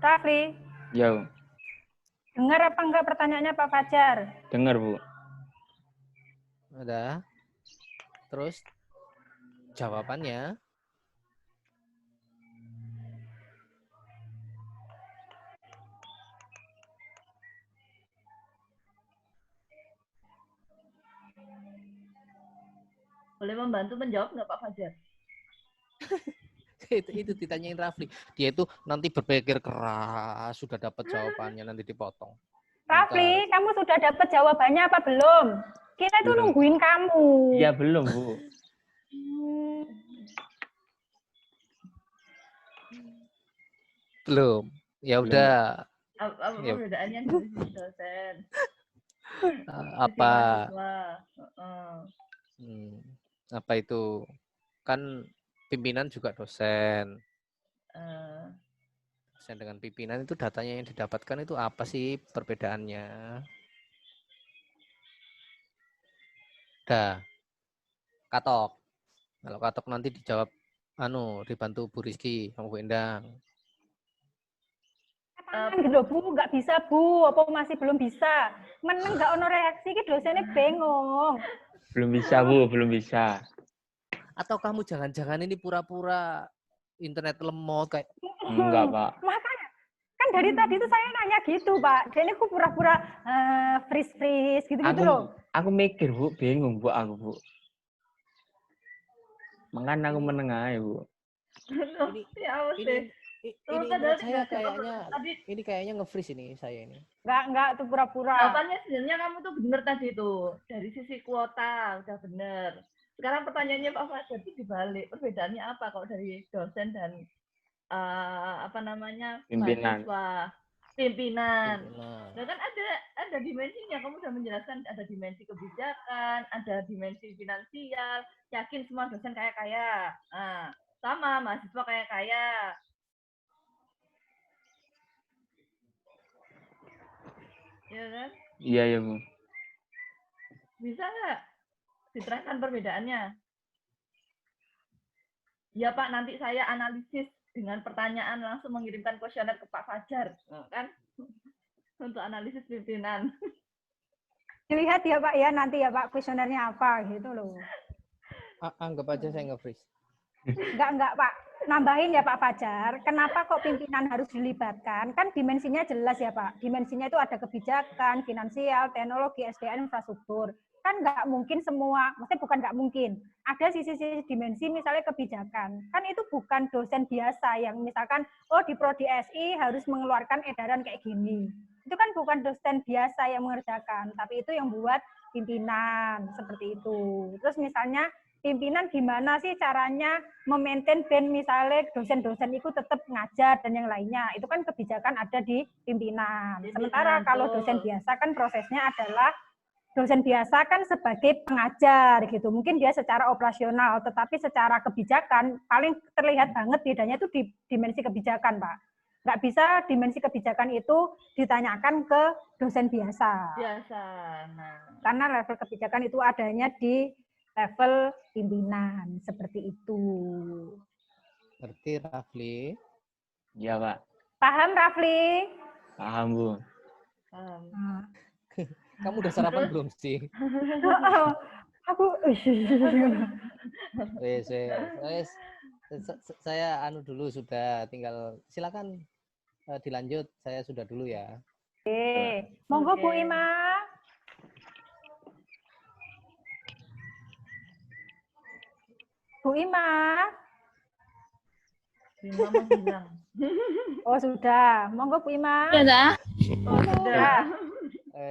Rafli. Yo. Dengar apa enggak pertanyaannya Pak Fajar? Dengar, Bu. Ada. Terus jawabannya boleh membantu menjawab nggak Pak Fajar? itu ditanyain Rafli. Dia itu nanti berpikir keras, sudah dapat jawabannya, nanti dipotong. Rafli, kamu sudah dapat jawabannya apa belum? Kita itu Belum. nungguin kamu. Iya belum Bu. Belum. Ya Belum. udah. Apa Ya. perbedaannya dari sisi dosen? Apa? Sisi mahasiswa. Apa itu? Kan pimpinan juga dosen. Dosen dengan pimpinan itu datanya yang didapatkan itu apa sih perbedaannya? Dah. Katok. Kalau Katok nanti dijawab dibantu Bu Rizky sama Bu Endang. Gitu Bu, nggak bisa Bu, apa masih belum bisa? Meneng nggak ono reaksi, ki dosennya bengong. Belum bisa Bu, belum bisa. Atau kamu jangan-jangan ini pura-pura internet lemot kayak Enggak Pak. Makanya kan dari tadi tuh saya nanya gitu Pak, dia ini aku pura-pura freeze gitu-gitu loh. Aku mikir Bu, bingung Bu aku Bu. Makanya aku menengah Bu. Ini menurut saya kayaknya nge-freeze ini saya ini. Enggak tuh pura-pura. Jawabannya sebenarnya kamu tuh bener tadi tuh. Dari sisi kuota udah bener. Sekarang pertanyaannya Pak Fajar itu dibalik. Perbedaannya apa kalau dari dosen dan Pimpinan. mahasiswa? Pimpinan. Nah kan ada dimensinya. Kamu sudah menjelaskan ada dimensi kebijakan, ada dimensi finansial. Yakin semua dosen kaya-kaya. Sama mahasiswa kaya-kaya. Iya kan? Iya ya Bu. Bisa nggak diterangkan perbedaannya? Ya Pak, nanti saya analisis dengan pertanyaan langsung mengirimkan kuesioner ke Pak Fajar, kan? Untuk analisis pimpinan. Dilihat ya Pak ya nanti ya Pak kuesionernya apa gitu loh. Anggap aja saya nge-freeze. Enggak Pak. Nambahin ya Pak Fajar, kenapa kok pimpinan harus dilibatkan? Kan dimensinya jelas ya Pak. Dimensinya itu ada kebijakan, finansial, teknologi, SDM, infrastruktur. Kan nggak mungkin semua, maksudnya bukan nggak mungkin. Ada sisi-sisi dimensi misalnya kebijakan. Kan itu bukan dosen biasa yang misalkan, di Prodi SI harus mengeluarkan edaran kayak gini. Itu kan bukan dosen biasa yang mengerjakan, tapi itu yang buat pimpinan, seperti itu. Terus misalnya, pimpinan gimana sih caranya memaintain band misalnya dosen-dosen itu tetap ngajar dan yang lainnya. Itu kan kebijakan ada di pimpinan. Sementara kalau dosen biasa kan prosesnya adalah dosen biasa kan sebagai pengajar gitu. Mungkin dia secara operasional, tetapi secara kebijakan paling terlihat banget bedanya itu di dimensi kebijakan, Pak. Nggak bisa dimensi kebijakan itu ditanyakan ke dosen biasa. Biasa. Nah. Karena level kebijakan itu adanya di level pimpinan, seperti itu. Ngerti Rafli? Iya Pak. Paham Rafli? Paham Bu. Paham. Kamu udah sarapan belum sih? Aku saya dulu sudah, tinggal silakan dilanjut, saya sudah dulu ya. Monggo Bu Ima. Bu Ima. Ima menghilang. Oh sudah, monggo Bu Ima. Sudah. Oh sudah.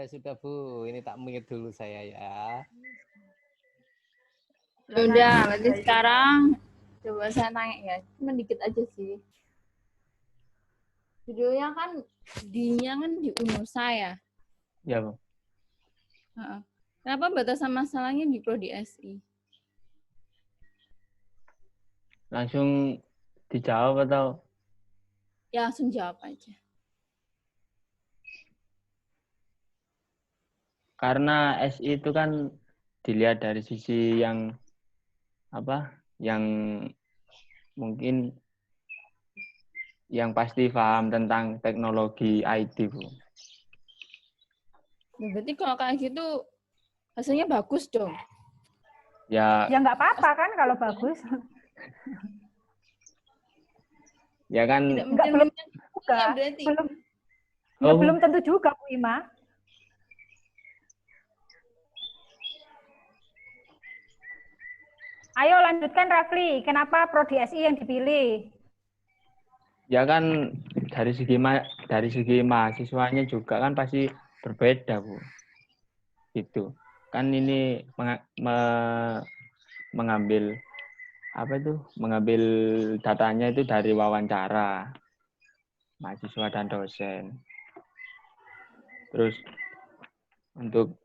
Sudah Bu, ini tak mute dulu saya ya. Sudah, berarti sekarang coba saya tanya ya, cuma dikit aja sih. Videonya kan D-nya kan di UNUSA ya. Iya Bu. Kenapa batasan masalahnya di Prodi SI? Langsung dijawab atau? Ya langsung jawab aja. Karena SI itu kan dilihat dari sisi yang yang mungkin yang pasti paham tentang teknologi IT Bu. Berarti kalau kayak gitu hasilnya bagus dong. Ya nggak apa-apa kan kalau bagus. Ya kan Belum juga. Berarti. Belum tentu juga Bu Ima. Ayo lanjutkan Rafli, kenapa Prodi SI yang dipilih? Ya kan dari segi mahasiswanya juga kan pasti berbeda, Bu. Gitu. Kan ini mengambil mengambil datanya itu dari wawancara mahasiswa dan dosen. Terus untuk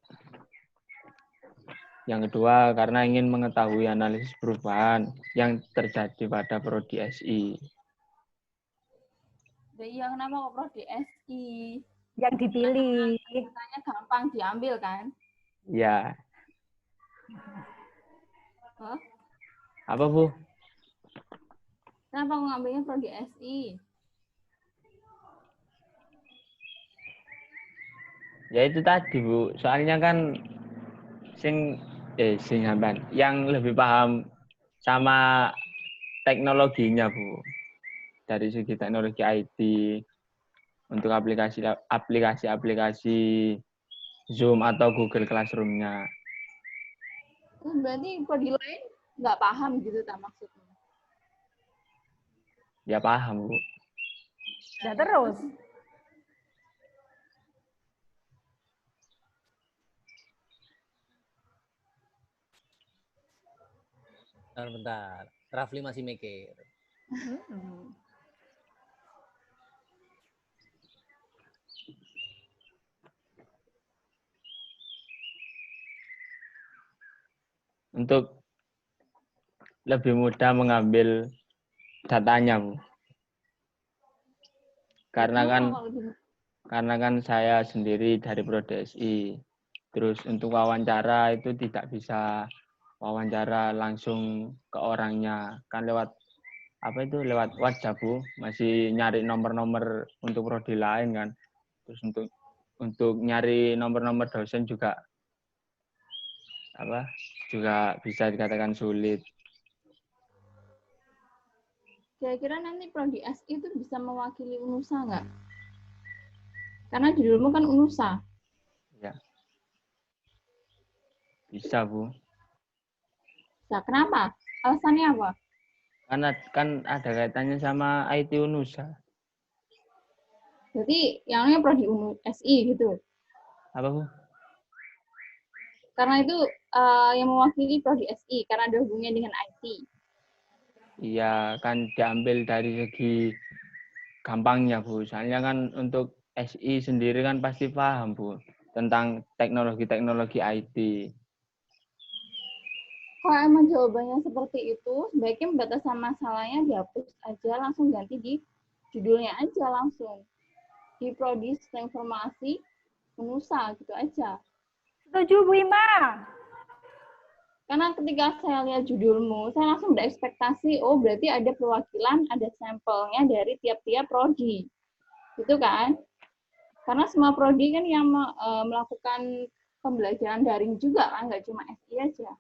yang kedua, karena ingin mengetahui analisis perubahan yang terjadi pada Prodi SI. Iya, kenapa kok Prodi SI? Yang dipilih. Katanya gampang diambil kan? Ya. Hah? Apa, Bu? Kenapa kok ngambilnya Prodi SI? Ya itu tadi, Bu. Soalnya kan yang lebih paham sama teknologinya, Bu. Dari segi teknologi IT untuk aplikasi Zoom atau Google Classroom-nya. Berarti Prodi lain nggak paham gitu tak maksudnya? Ya paham, Bu. Ya terus. Bentar. Rafli masih mikir. Untuk lebih mudah mengambil datanya, Bu. Karena kan saya sendiri dari Prodi SI. Terus untuk wawancara itu tidak bisa wawancara langsung ke orangnya. Kan lewat WhatsApp, Bu. Masih nyari nomor-nomor untuk prodi lain kan. Terus untuk nyari nomor-nomor dosen juga bisa dikatakan sulit. Kira-kira nanti Prodi SI itu bisa mewakili UNUSA nggak? Karena judulmu kan UNUSA. Ya. Bisa, Bu. Nah, kenapa? Alasannya apa? Karena kan ada kaitannya sama IT UNUSA. Berarti yang namanya Prodi SI gitu. Apa, Bu? Karena itu yang mewakili Prodi SI karena ada hubungannya dengan IT. Iya, kan diambil dari segi gampangnya, Bu. Soalnya kan untuk SI sendiri kan pasti paham, Bu, tentang teknologi-teknologi IT. Kalau emang jawabannya seperti itu, sebaiknya batasan masalahnya dihapus aja, langsung ganti di judulnya aja langsung. Di Prodi Sistem Informasi UNUSA gitu aja. Setuju Bu Ima. Karena ketika saya lihat judulmu, saya langsung berekspektasi, oh berarti ada perwakilan, ada sampelnya dari tiap-tiap prodi. Gitu kan? Karena semua prodi kan yang melakukan pembelajaran daring juga kan, nggak cuma SI aja.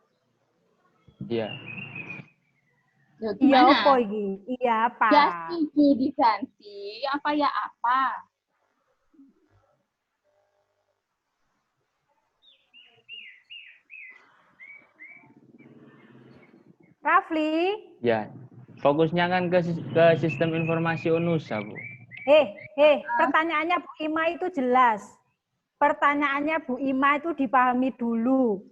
Iya. Ya, Iya gimana? apa iki? Iya apa? Ya setuju diganti, apa ya apa? Rafli, Ya. Fokusnya kan ke sistem informasi UNUSA, Bu. pertanyaannya Bu Ima itu jelas. Pertanyaannya Bu Ima itu dipahami dulu.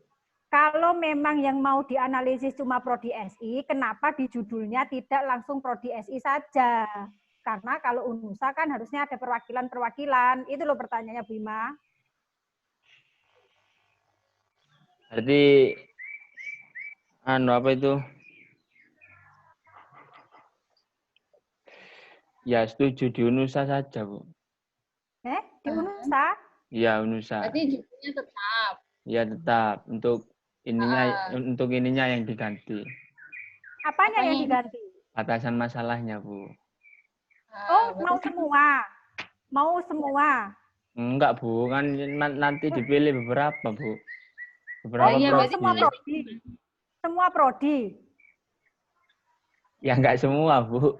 Kalau memang yang mau dianalisis cuma Prodi SI, kenapa di judulnya tidak langsung Prodi SI saja? Karena kalau UNUSA kan harusnya ada perwakilan-perwakilan. Itu loh pertanyaannya Bu Ima. Berarti apa itu? Ya, setuju di UNUSA saja, Bu. Di UNUSA? Iya, UNUSA. Berarti judulnya tetap. Iya, tetap. Untuk ininya yang diganti. Apanya yang diganti? Batasan masalahnya, Bu. Oh, mau semua? Mau semua? Enggak, Bu. Kan nanti dipilih beberapa, Bu. Beberapa prodi. Semua prodi. Semua prodi. Ya, enggak semua, Bu.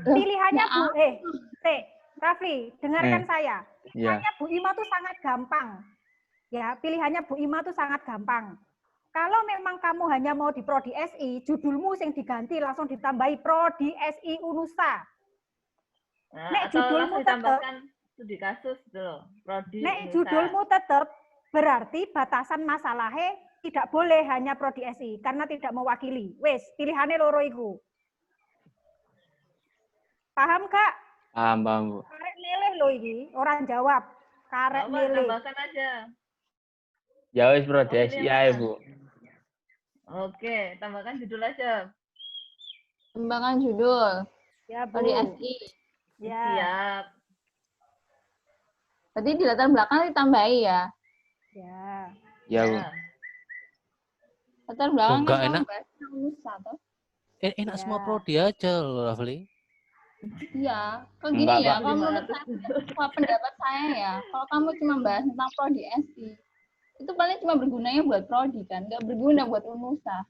Pilihannya Bu, Rafli, dengarkan saya. Ya. Pilihannya Bu Ima tuh sangat gampang. Ya, pilihannya Bu Ima tuh sangat gampang. Kalau memang kamu hanya mau di Prodi SI, judulmu yang diganti langsung ditambahi Prodi SI Unusa. Nah, Nek atau judulmu langsung tetap, ditambahkan studi kasus gitu loh. Prodi nek Unusa. judulmu tetap, berarti batasan masalahnya tidak boleh hanya Prodi SI karena tidak mewakili. Wes, pilihannya loro iku. Paham, Kak? Paham, Bu. Karek milih loh ini, orang jawab. Karek Apa, milih. tambahkan aja. Ya wis Prodi Oh, SI ini ae, yang Bu. Oke, tambahkan judul aja. Kembangkan judul. Ya, Bu. Prodi SI. Ya. Siap. Berarti di latar belakang ditambahi ya. Ya. Ya, Bu. Latar belakang Oh, nggak kan enak. kamu bahas tentang Unusa toh. Enak Ya. semua prodi aja loh, Rafli. Iya, kalau gini Enggak, ya, Pak. kalau menurut saya, pendapat saya ya, kalau kamu cuma bahas tentang Prodi SI, itu paling cuma bergunanya buat Prodi kan, nggak berguna buat Unusa.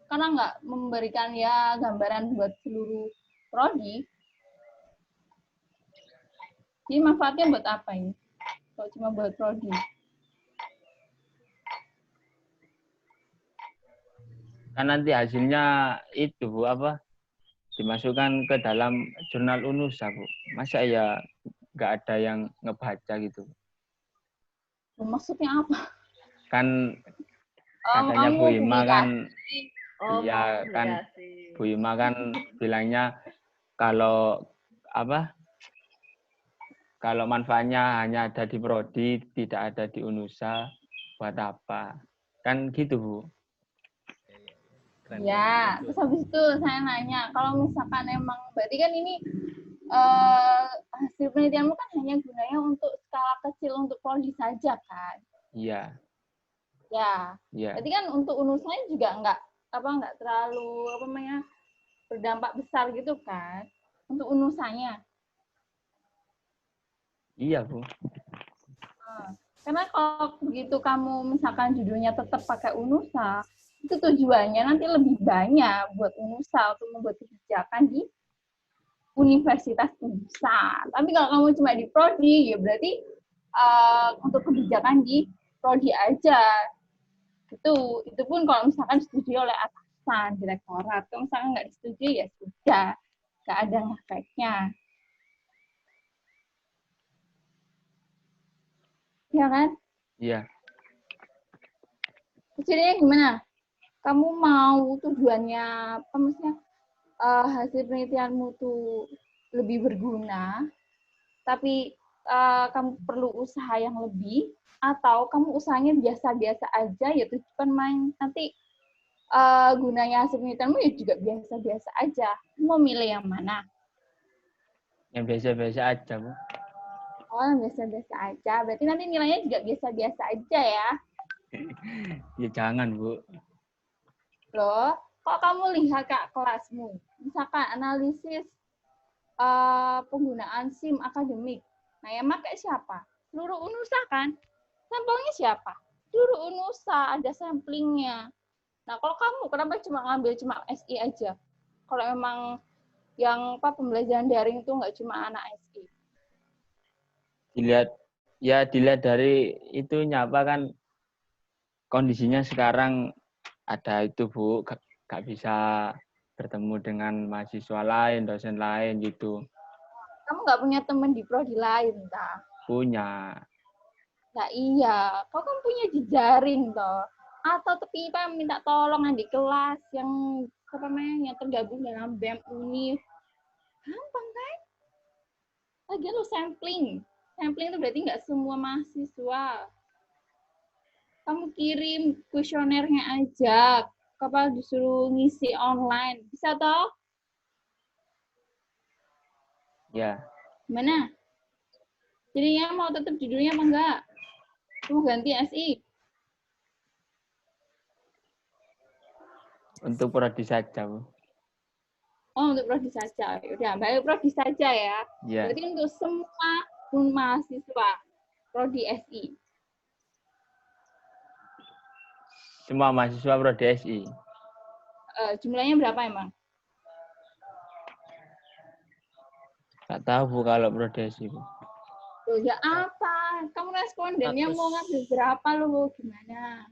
Karena nggak memberikan ya gambaran buat seluruh Prodi. Jadi manfaatnya buat apa ini? Kalau cuma buat Prodi. Kan nanti hasilnya itu, Bu, apa? Dimasukkan ke dalam jurnal Unusa, Bu. Masa ya nggak ada yang ngebaca gitu. Maksudnya apa? Kan katanya kamu Bu Ima kan, Oh, iya mau kan publikasi. Bu Ima kan bilangnya kalau apa? Kalau manfaatnya hanya ada di Prodi, tidak ada di Unusa, buat apa? Kan gitu, Bu. Keren, Ya, keren. terus habis itu saya nanya, kalau misalkan emang, berarti kan ini hasil penelitianmu kan hanya gunanya untuk skala kecil untuk Prodi saja kan? Iya, Ya, iya. berarti kan untuk unusanya juga nggak terlalu apa namanya berdampak besar gitu kan untuk unusanya. Iya, Bu. Karena kalau begitu kamu misalkan judulnya tetap pakai unusa, itu tujuannya nanti lebih banyak buat unusa untuk membuat kebijakan di universitas unusa. Tapi kalau kamu cuma di prodi, ya berarti untuk kebijakan di prodi aja. Itu pun kalau misalkan disetujui oleh atasan, direktorat. Kalau misalkan nggak disetujui, ya sudah. Nggak ada efeknya. Ya kan? Iya. Jadinya gimana? Kamu mau tujuannya, apa maksudnya, hasil penelitianmu tuh lebih berguna, tapi kamu perlu usaha yang lebih, atau kamu usahanya biasa-biasa aja, ya tujuan main nanti gunanya hasil penelitianmu ya juga biasa-biasa aja. Mau milih yang mana? Yang biasa-biasa aja, Bu. Oh, yang biasa-biasa aja. Berarti nanti nilainya juga biasa-biasa aja ya. Ya jangan, Bu. Loh, kok kamu lihat Kak kelasmu, misalkan analisis penggunaan SIM akademik. Nah, yang pakai siapa? Seluruh UNUSA kan? Sampelnya siapa? Seluruh UNUSA, ada samplingnya. Nah, kalau kamu, kenapa cuma ngambil cuma SI aja? Kalau memang yang pembelajaran daring itu nggak cuma anak SI. Dilihat dari itunya apa kan kondisinya sekarang ada itu, Bu, gak bisa bertemu dengan mahasiswa lain, dosen lain gitu. Kamu nggak punya teman di prodi lain, tak? Punya. Nah iya, kau kan punya jejaring toh. Atau tapi minta tolong adik kelas yang apa namanya yang tergabung dalam BEM Univ. Gampang kan? Lagian lu sampling. Sampling itu berarti nggak semua mahasiswa. Kamu kirim kuesionernya aja. Kapal disuruh ngisi online. Bisa toh? Ya. Gimana? Jadinya mau tetap judulnya apa enggak? Mau ganti SI? Untuk prodi saja, Bu. Oh, untuk prodi saja. Udah, baik prodi saja ya. Ya. Berarti untuk semua mahasiswa prodi SI. Semua mahasiswa prodi SI. Jumlahnya berapa emang? Gak tahu, Bu, kalau prodi SI, Bu. Loh, ya apa? Kamu respondennya mau ngambil berapa lu? Gimana?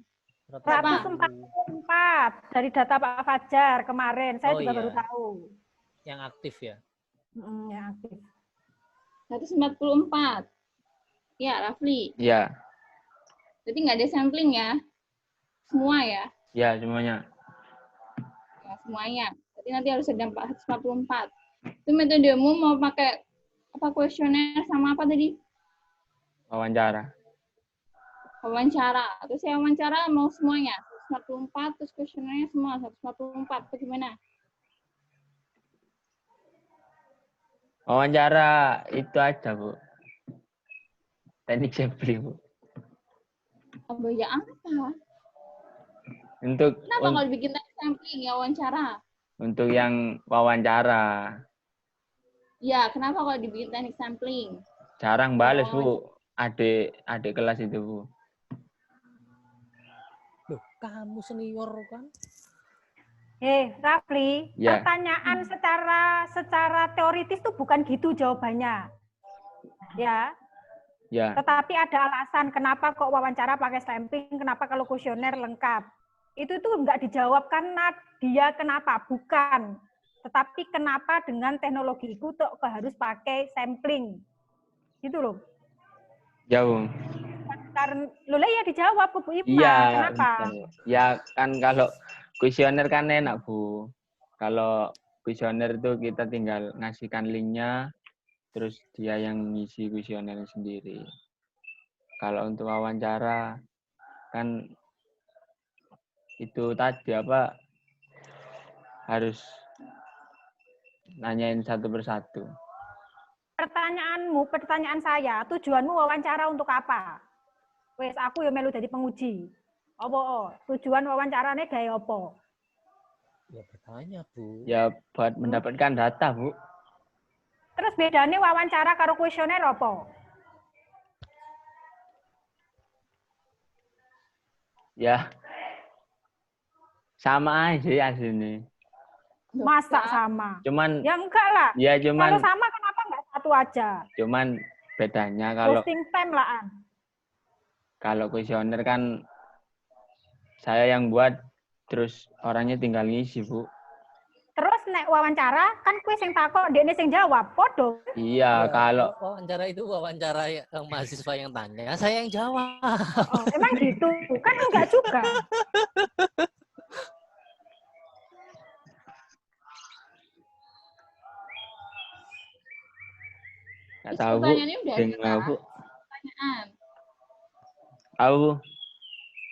Berapa? 144 dari data Pak Fajar kemarin. Saya Oh, juga iya. baru tahu. Yang aktif ya. Yang aktif. 144. Ya, Rafli. Ya, Berarti nggak ada sampling ya? Semua ya? ya semuanya. Ya, semuanya. Berarti nanti harus ada 144. Itu metodemu mau pakai apa kuesioner sama apa tadi? Wawancara. Wawancara. Terus saya wawancara mau semuanya. 144, terus kuesionernya semua 144. Itu gimana? Wawancara itu aja, Bu. Teknik sampling, Bu. Oh, ya apa? Untuk Kenapa kalau dibikin teknik sampling ya wawancara? untuk yang wawancara. Ya, kenapa kalau dibikin teknik sampling? Jarang bales, Oh. Bu. Adik kelas itu, Bu. Loh, kamu senior kan? Rafli, Ya. pertanyaan secara teoritis tuh bukan gitu jawabannya. Ya, Ya, tetapi ada alasan kenapa kok wawancara pakai sampling, kenapa kalau kuesioner lengkap. Itu tuh nggak dijawab karena dia kenapa, bukan. Tetapi kenapa dengan teknologi itu kok harus pakai sampling. Gitu loh. jauh. Karena loh ya dijawab ke Bu Ima, Iya, kenapa? bentar. Ya kan kalau kuesioner kan enak, Bu. Kalau kuesioner itu kita tinggal ngasihkan linknya, terus dia yang ngisi kuesionernya sendiri. Kalau untuk wawancara kan itu tadi apa harus nanyain satu persatu. Pertanyaan saya, tujuanmu wawancara untuk apa? Wes aku ya melu jadi penguji. Apa? Tujuan wawancaranya gaya apa? Ya bertanya, Bu. Ya buat mendapatkan data, Bu. Terus bedanya wawancara karo kuesioner apa? Ya sama aja ya sini. Masa sama? Cuman Ya enggak lah. ya Kalau cuman sama kenapa enggak satu aja? cuman bedanya kalau Wasting time lah. kalau kuesioner kan saya yang buat, terus orangnya tinggal ngisi, Bu. Terus nek wawancara kan kue sing takok, dekne sing jawab, podo. Iya, Ya, kalau wawancara itu wawancara yang mahasiswa yang tanya, saya yang jawab. Oh, emang gitu? Kan enggak juga. nggak tahu, Bu. Pertanyaannya udah ada, Dengar, Bu. pertanyaan. Tahu, Bu?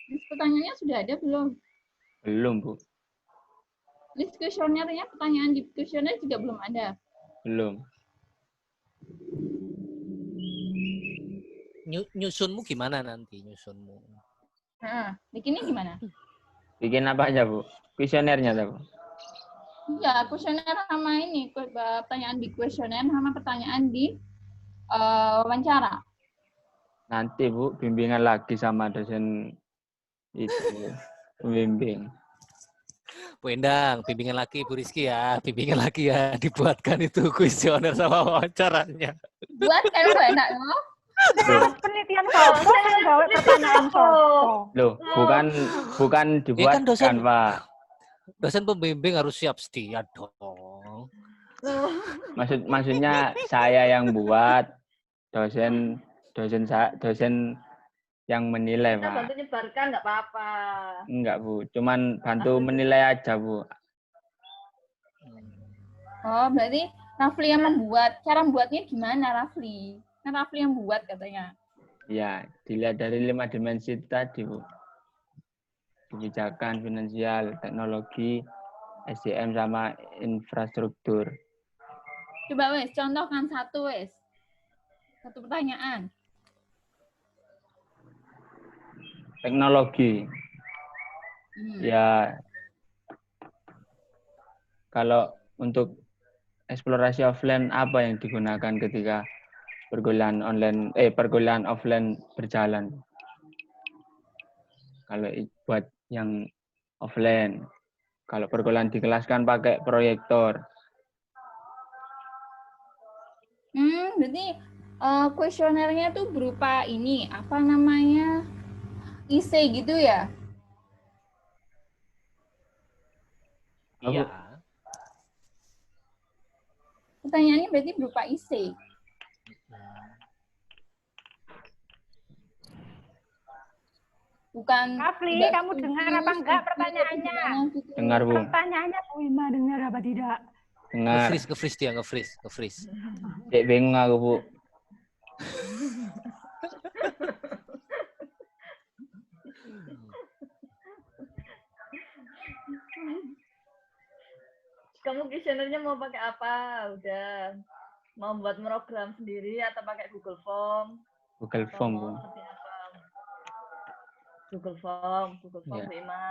List pertanyaannya sudah ada belum? Belum, Bu. List kuesionernya, pertanyaan di kuesioner juga belum ada. Belum. Nyusunmu gimana nanti nyusunmu? Nah, bikinnya gimana? Bikin apa aja, Bu? Kuesionernya, Bu? Iya, kuesioner sama ini, pertanyaan di kuesioner sama pertanyaan di wawancara. Nanti, Bu, bimbingan lagi sama dosen itu, pembimbing. Bu Endang, bimbingan lagi Bu Rizky ya, bimbingan lagi ya, dibuatkan itu kuesioner sama wawancaranya. Buat kan gue enak loh. Penelitian sopo sing gawe pertanyaan sopo. Loh, bukan dibuatkan, dosen- Pak. Dosen pembimbing harus siap sedia dong. Maksudnya saya yang buat, dosen yang menilai, Kita Pak. bantu nyebarkan nggak apa-apa. Enggak, Bu. Cuman bantu menilai aja, Bu. Oh, berarti Rafli yang membuat. Cara membuatnya gimana, Rafli? Kan Rafli yang buat katanya. Ya, dilihat dari 5 dimensi tadi, Bu. Kebijakan, finansial, teknologi, SDM, sama infrastruktur. Coba wes, contohkan satu wes. Satu pertanyaan. Teknologi. Ya, kalau untuk eksplorasi offline apa yang digunakan ketika perkuliahan offline berjalan? Kalau buat yang offline, kalau perkuliahan di kelas kan pakai proyektor. Berarti kuesionernya tuh berupa ini, apa namanya? IC gitu ya? Apa? Iya. Pertanyaannya berarti berupa isi. Bukan. Rafli, tidak kamu setuju, dengar apa enggak setuju, pertanyaannya? atau gimana gitu. Dengar, Bu. Pertanyaannya Bu Ima dengar apa tidak? Dengar. Nge-freeze dia, nge-freeze. Cek bingung aku, Bu. Kamu kuesionernya mau pakai apa? Udah. Mau buat program sendiri atau pakai Google Form? Google Atau Form, mau Bu. seperti apa? Google Form Iya. Bu Ima.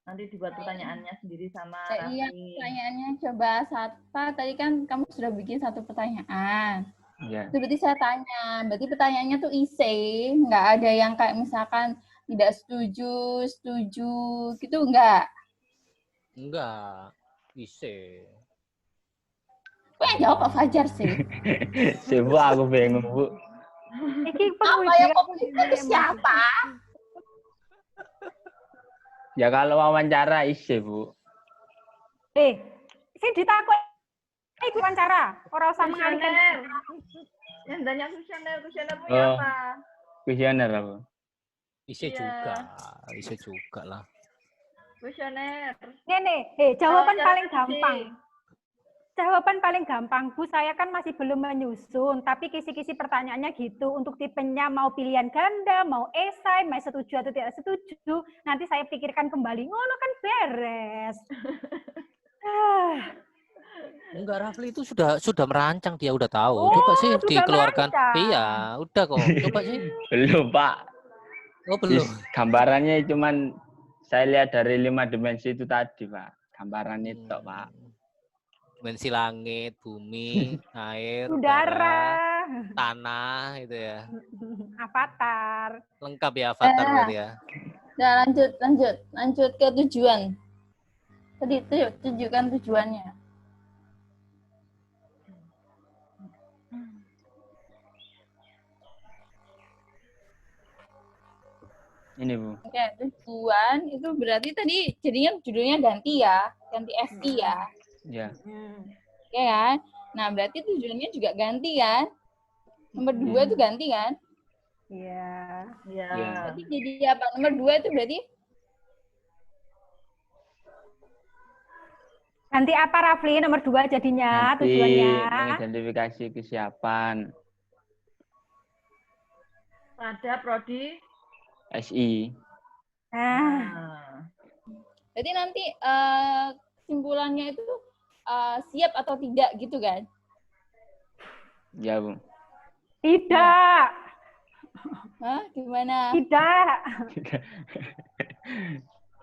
Nanti dibuat pertanyaannya sendiri sama Iya, Raffi. pertanyaannya coba Sata. Tadi kan kamu sudah bikin satu pertanyaan. Iya. Itu berarti saya tanya, berarti pertanyaannya tuh isi, nggak ada yang kayak misalkan tidak setuju, setuju, gitu nggak? Enggak. Ise. Kok yang jawab Pak Fajar sih? Sibuk aku bingung, Bu. Iki Apa yang komputer itu siapa? Ya kalau wawancara isi, Bu. Sing ditakut iku wawancara, ora usah mengalihkan. Kuesioner. Yang tanya kuesioner punya Oh. apa? Kuesioner apa? Ise Iya. juga lah. Kuesioner. Nih, jawaban Wawancara paling isi. gampang. Jawaban paling gampang, Bu, saya kan masih belum menyusun, tapi kisi-kisi pertanyaannya gitu. Untuk tipenya mau pilihan ganda, mau esai, mau setuju atau tidak setuju, nanti saya pikirkan kembali. Ngono kan beres. Enggak, Rafli itu sudah merancang, dia udah tahu. Oh, Coba sih sudah dikeluarkan. merancang. Iya, udah kok. Coba sih. Belum, Pak. Oh, belum. Gambarannya cuman saya lihat dari 5 dimensi itu tadi, Pak. Gambarannya itu, Pak. Dimensi langit, bumi, air, Udara, tanah itu ya. avatar. Lengkap ya avatar berarti ya. Nah, lanjut ke tujuan. Tadi tunjukkan tujuannya. Ini, Bu. Oke, tujuan itu berarti tadi jadinya judulnya ganti ya, ganti FI ya. Ya. Oke kan? Nah, berarti tujuannya juga ganti kan? Nomor 2 itu ganti kan? Iya. Iya. Iya. Berarti jadi apa? Nomor 2 itu berarti Nanti apa, Rafli? Nomor 2 jadinya Nanti tujuannya. mengidentifikasi kesiapan Pada prodi. SI. Nah, Nah. berarti nanti kesimpulannya itu siap atau tidak gitu kan? Ya, Bu. tidak. Hah? Gimana? Tidak.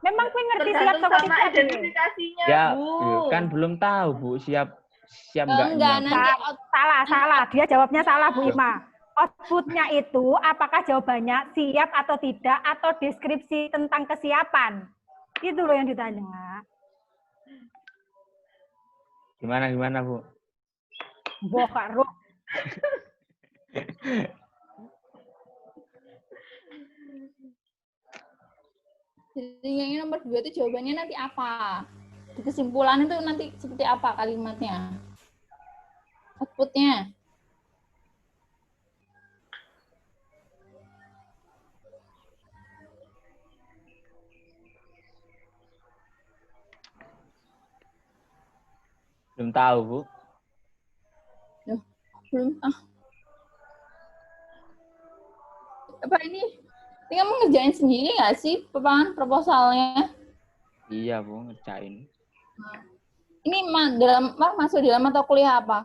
Memang gue ngerti siap Tergantung sama sama tidak. identifikasinya, Ya, Bu. kan belum tahu, Bu. Siap Enggak, enggaknya. nanti Salah. Dia jawabnya salah, Bu Ima. Outputnya itu apakah jawabannya siap atau tidak atau deskripsi tentang kesiapan. Itu loh yang ditanya. Gimana, Bu? Boh, Kak Ruh. jadi yang nomor 2 itu jawabannya nanti apa? Di kesimpulan itu nanti seperti apa kalimatnya? Outputnya. Belum tahu, Bu. Belum apa ini kamu ngerjain sendiri nggak sih papangan proposalnya? Iya, Bu, ngerjain. Ini masuk dalam mata kuliah apa?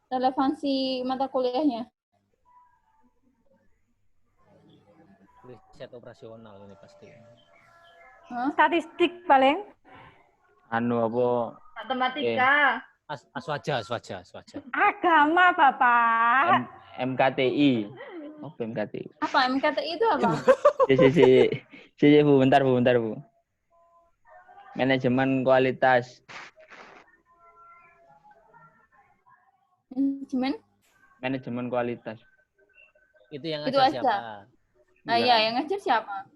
Relevansi mata kuliahnya? Riset operasional ini pasti. Hah? Statistik paling. Anu apa? Matematika. Aswaja. Agama, Bapak. MKTI. Oh, MKTI. Apa MKTI itu apa? Si, Bu, bentar, Bu. Manajemen kualitas. Manajemen kualitas. Itu yang Itu ngajar aja. siapa? Nah, iya, yang ngajar siapa?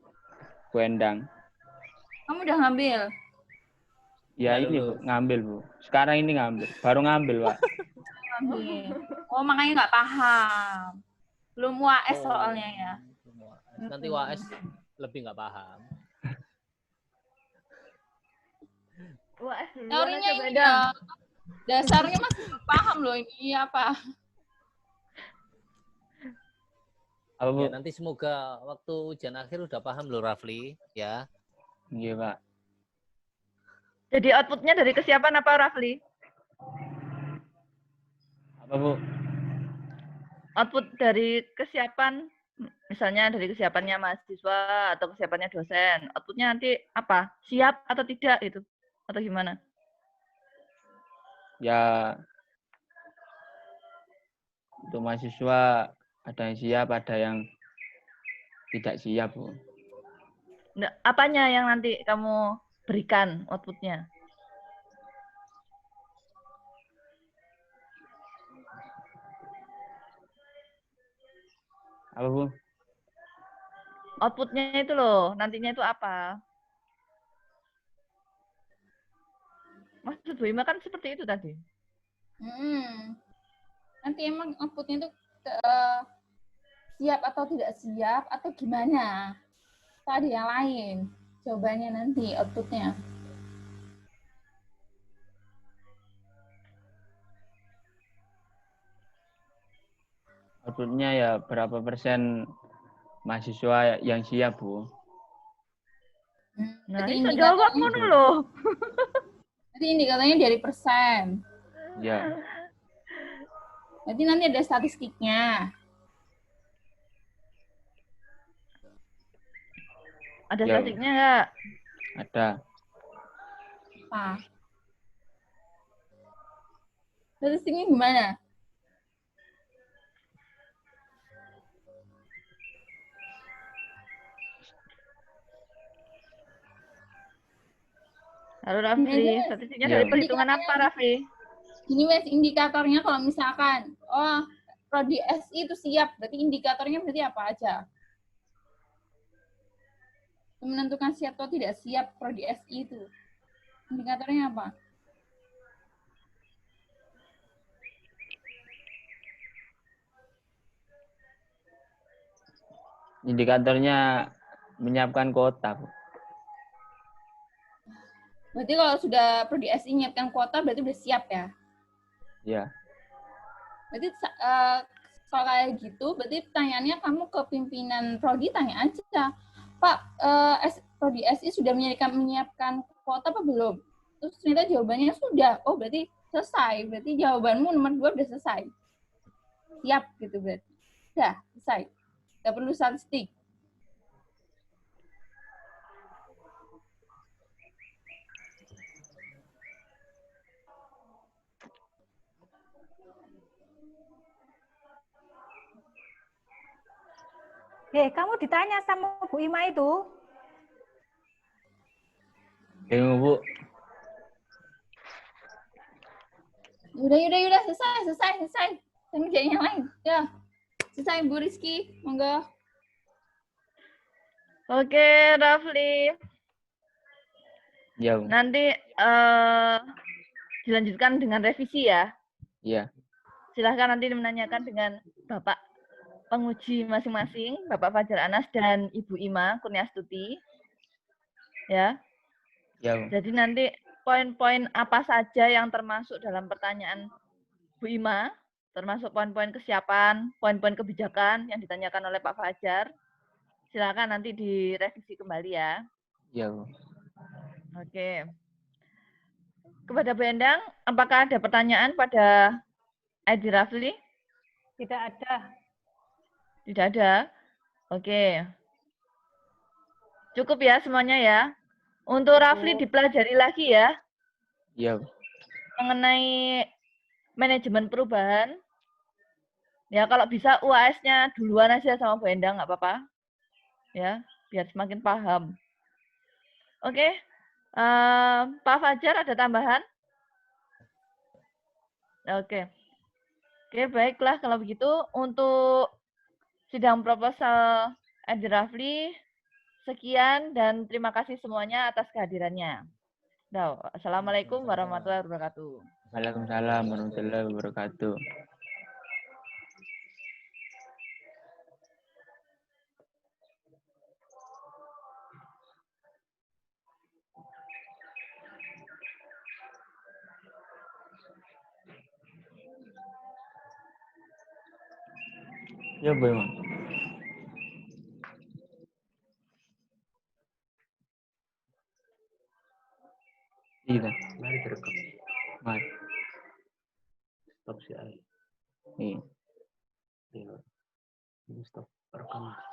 Bu Endang. Kamu udah ngambil? Ya Nggak ini Bu, lulus. ngambil Bu. Sekarang ini ngambil, baru ngambil Pak. Ngambil. Oh, makanya nggak paham. Belum UAS soalnya ya. Nanti UAS lebih nggak paham. UAS duluan Teorinya aja ini beda. ya. Dasarnya masih belum paham loh ini apa. Apa Bu? Ya nanti semoga waktu ujian akhir udah paham loh Rafli ya. Iya Pak. Jadi outputnya dari kesiapan apa, Rafli? Apa Bu? Output dari kesiapan, misalnya dari kesiapannya mahasiswa atau kesiapannya dosen. Outputnya nanti apa? Siap atau tidak gitu? Atau gimana? Ya untuk mahasiswa ada yang siap, ada yang tidak siap Bu. Nah, apanya yang nanti kamu berikan outputnya? Apa Bu? Outputnya itu loh, nantinya itu apa? Maksud Bu Ima kan seperti itu tadi. Nanti emang outputnya itu siap atau tidak siap atau gimana? Atau ada yang lain? Jawabannya nanti outputnya. Outputnya ya berapa persen mahasiswa yang siap Bu? Nah, Berarti itu jawabmu dulu. Berarti indikatornya dari persen. Ya. Berarti nanti ada statistiknya. Ada Ya. statistiknya nggak? Ada. Apa? Statistiknya gimana? Halo Rafli, Ini statistiknya Ya. dari perhitungan apa Rafli? Ini Wes indikatornya kalau misalkan prodi SI itu siap, berarti indikatornya berarti apa aja? Menentukan siap atau tidak siap prodi SI itu. Indikatornya apa? Indikatornya menyiapkan kuota Bu. Berarti kalau sudah prodi SI nyiapkan kuota berarti udah siap ya? Ya. Berarti kalau kayak gitu, berarti pertanyaannya kamu ke pimpinan prodi tanya aja, Pak, prodi SI sudah menyiapkan kuota apa belum? Terus ternyata jawabannya sudah. Oh, berarti selesai. Berarti jawabanmu nomor 2 udah selesai. Siap gitu berarti. Udah, selesai. Nggak perlu statistik. Kamu ditanya sama Bu Ima itu. Bingung Bu. Udah, selesai. Saya ngerjain yang lain. Ya, selesai Bu Rizky, monggo. Oke Rafli, Ya Bu. nanti dilanjutkan dengan revisi ya. Ya. Silahkan nanti menanyakan dengan Bapak penguji masing-masing, Bapak Fajar Anas dan Ibu Ima Kurniastuti. Ya. Ya Bu. Jadi nanti poin-poin apa saja yang termasuk dalam pertanyaan Bu Ima, termasuk poin-poin kesiapan, poin-poin kebijakan yang ditanyakan oleh Pak Fajar, silakan nanti direvisi kembali ya. Ya Bu. Oke. Kepada Bu Endang, apakah ada pertanyaan pada Edi Rafli? Tidak ada. Tidak ada. Oke. Cukup ya semuanya ya. Untuk Rafli dipelajari lagi ya. Ya Bu. Mengenai manajemen perubahan. Ya kalau bisa UAS-nya duluan aja sama Bu Endang, nggak apa-apa. Ya, biar semakin paham. Oke. Pak Fajar ada tambahan? Oke. Oke, baiklah kalau begitu untuk sidang proposal Edi Rafli Sekian dan terima kasih semuanya atas kehadirannya. Assalamualaikum warahmatullahi wabarakatuh. Waalaikumsalam warahmatullahi wabarakatuh. Ya, boleh, Mas. Iya. Mari direkam. Mari. Stop sih. Iya. Iya. Ini stop rekaman.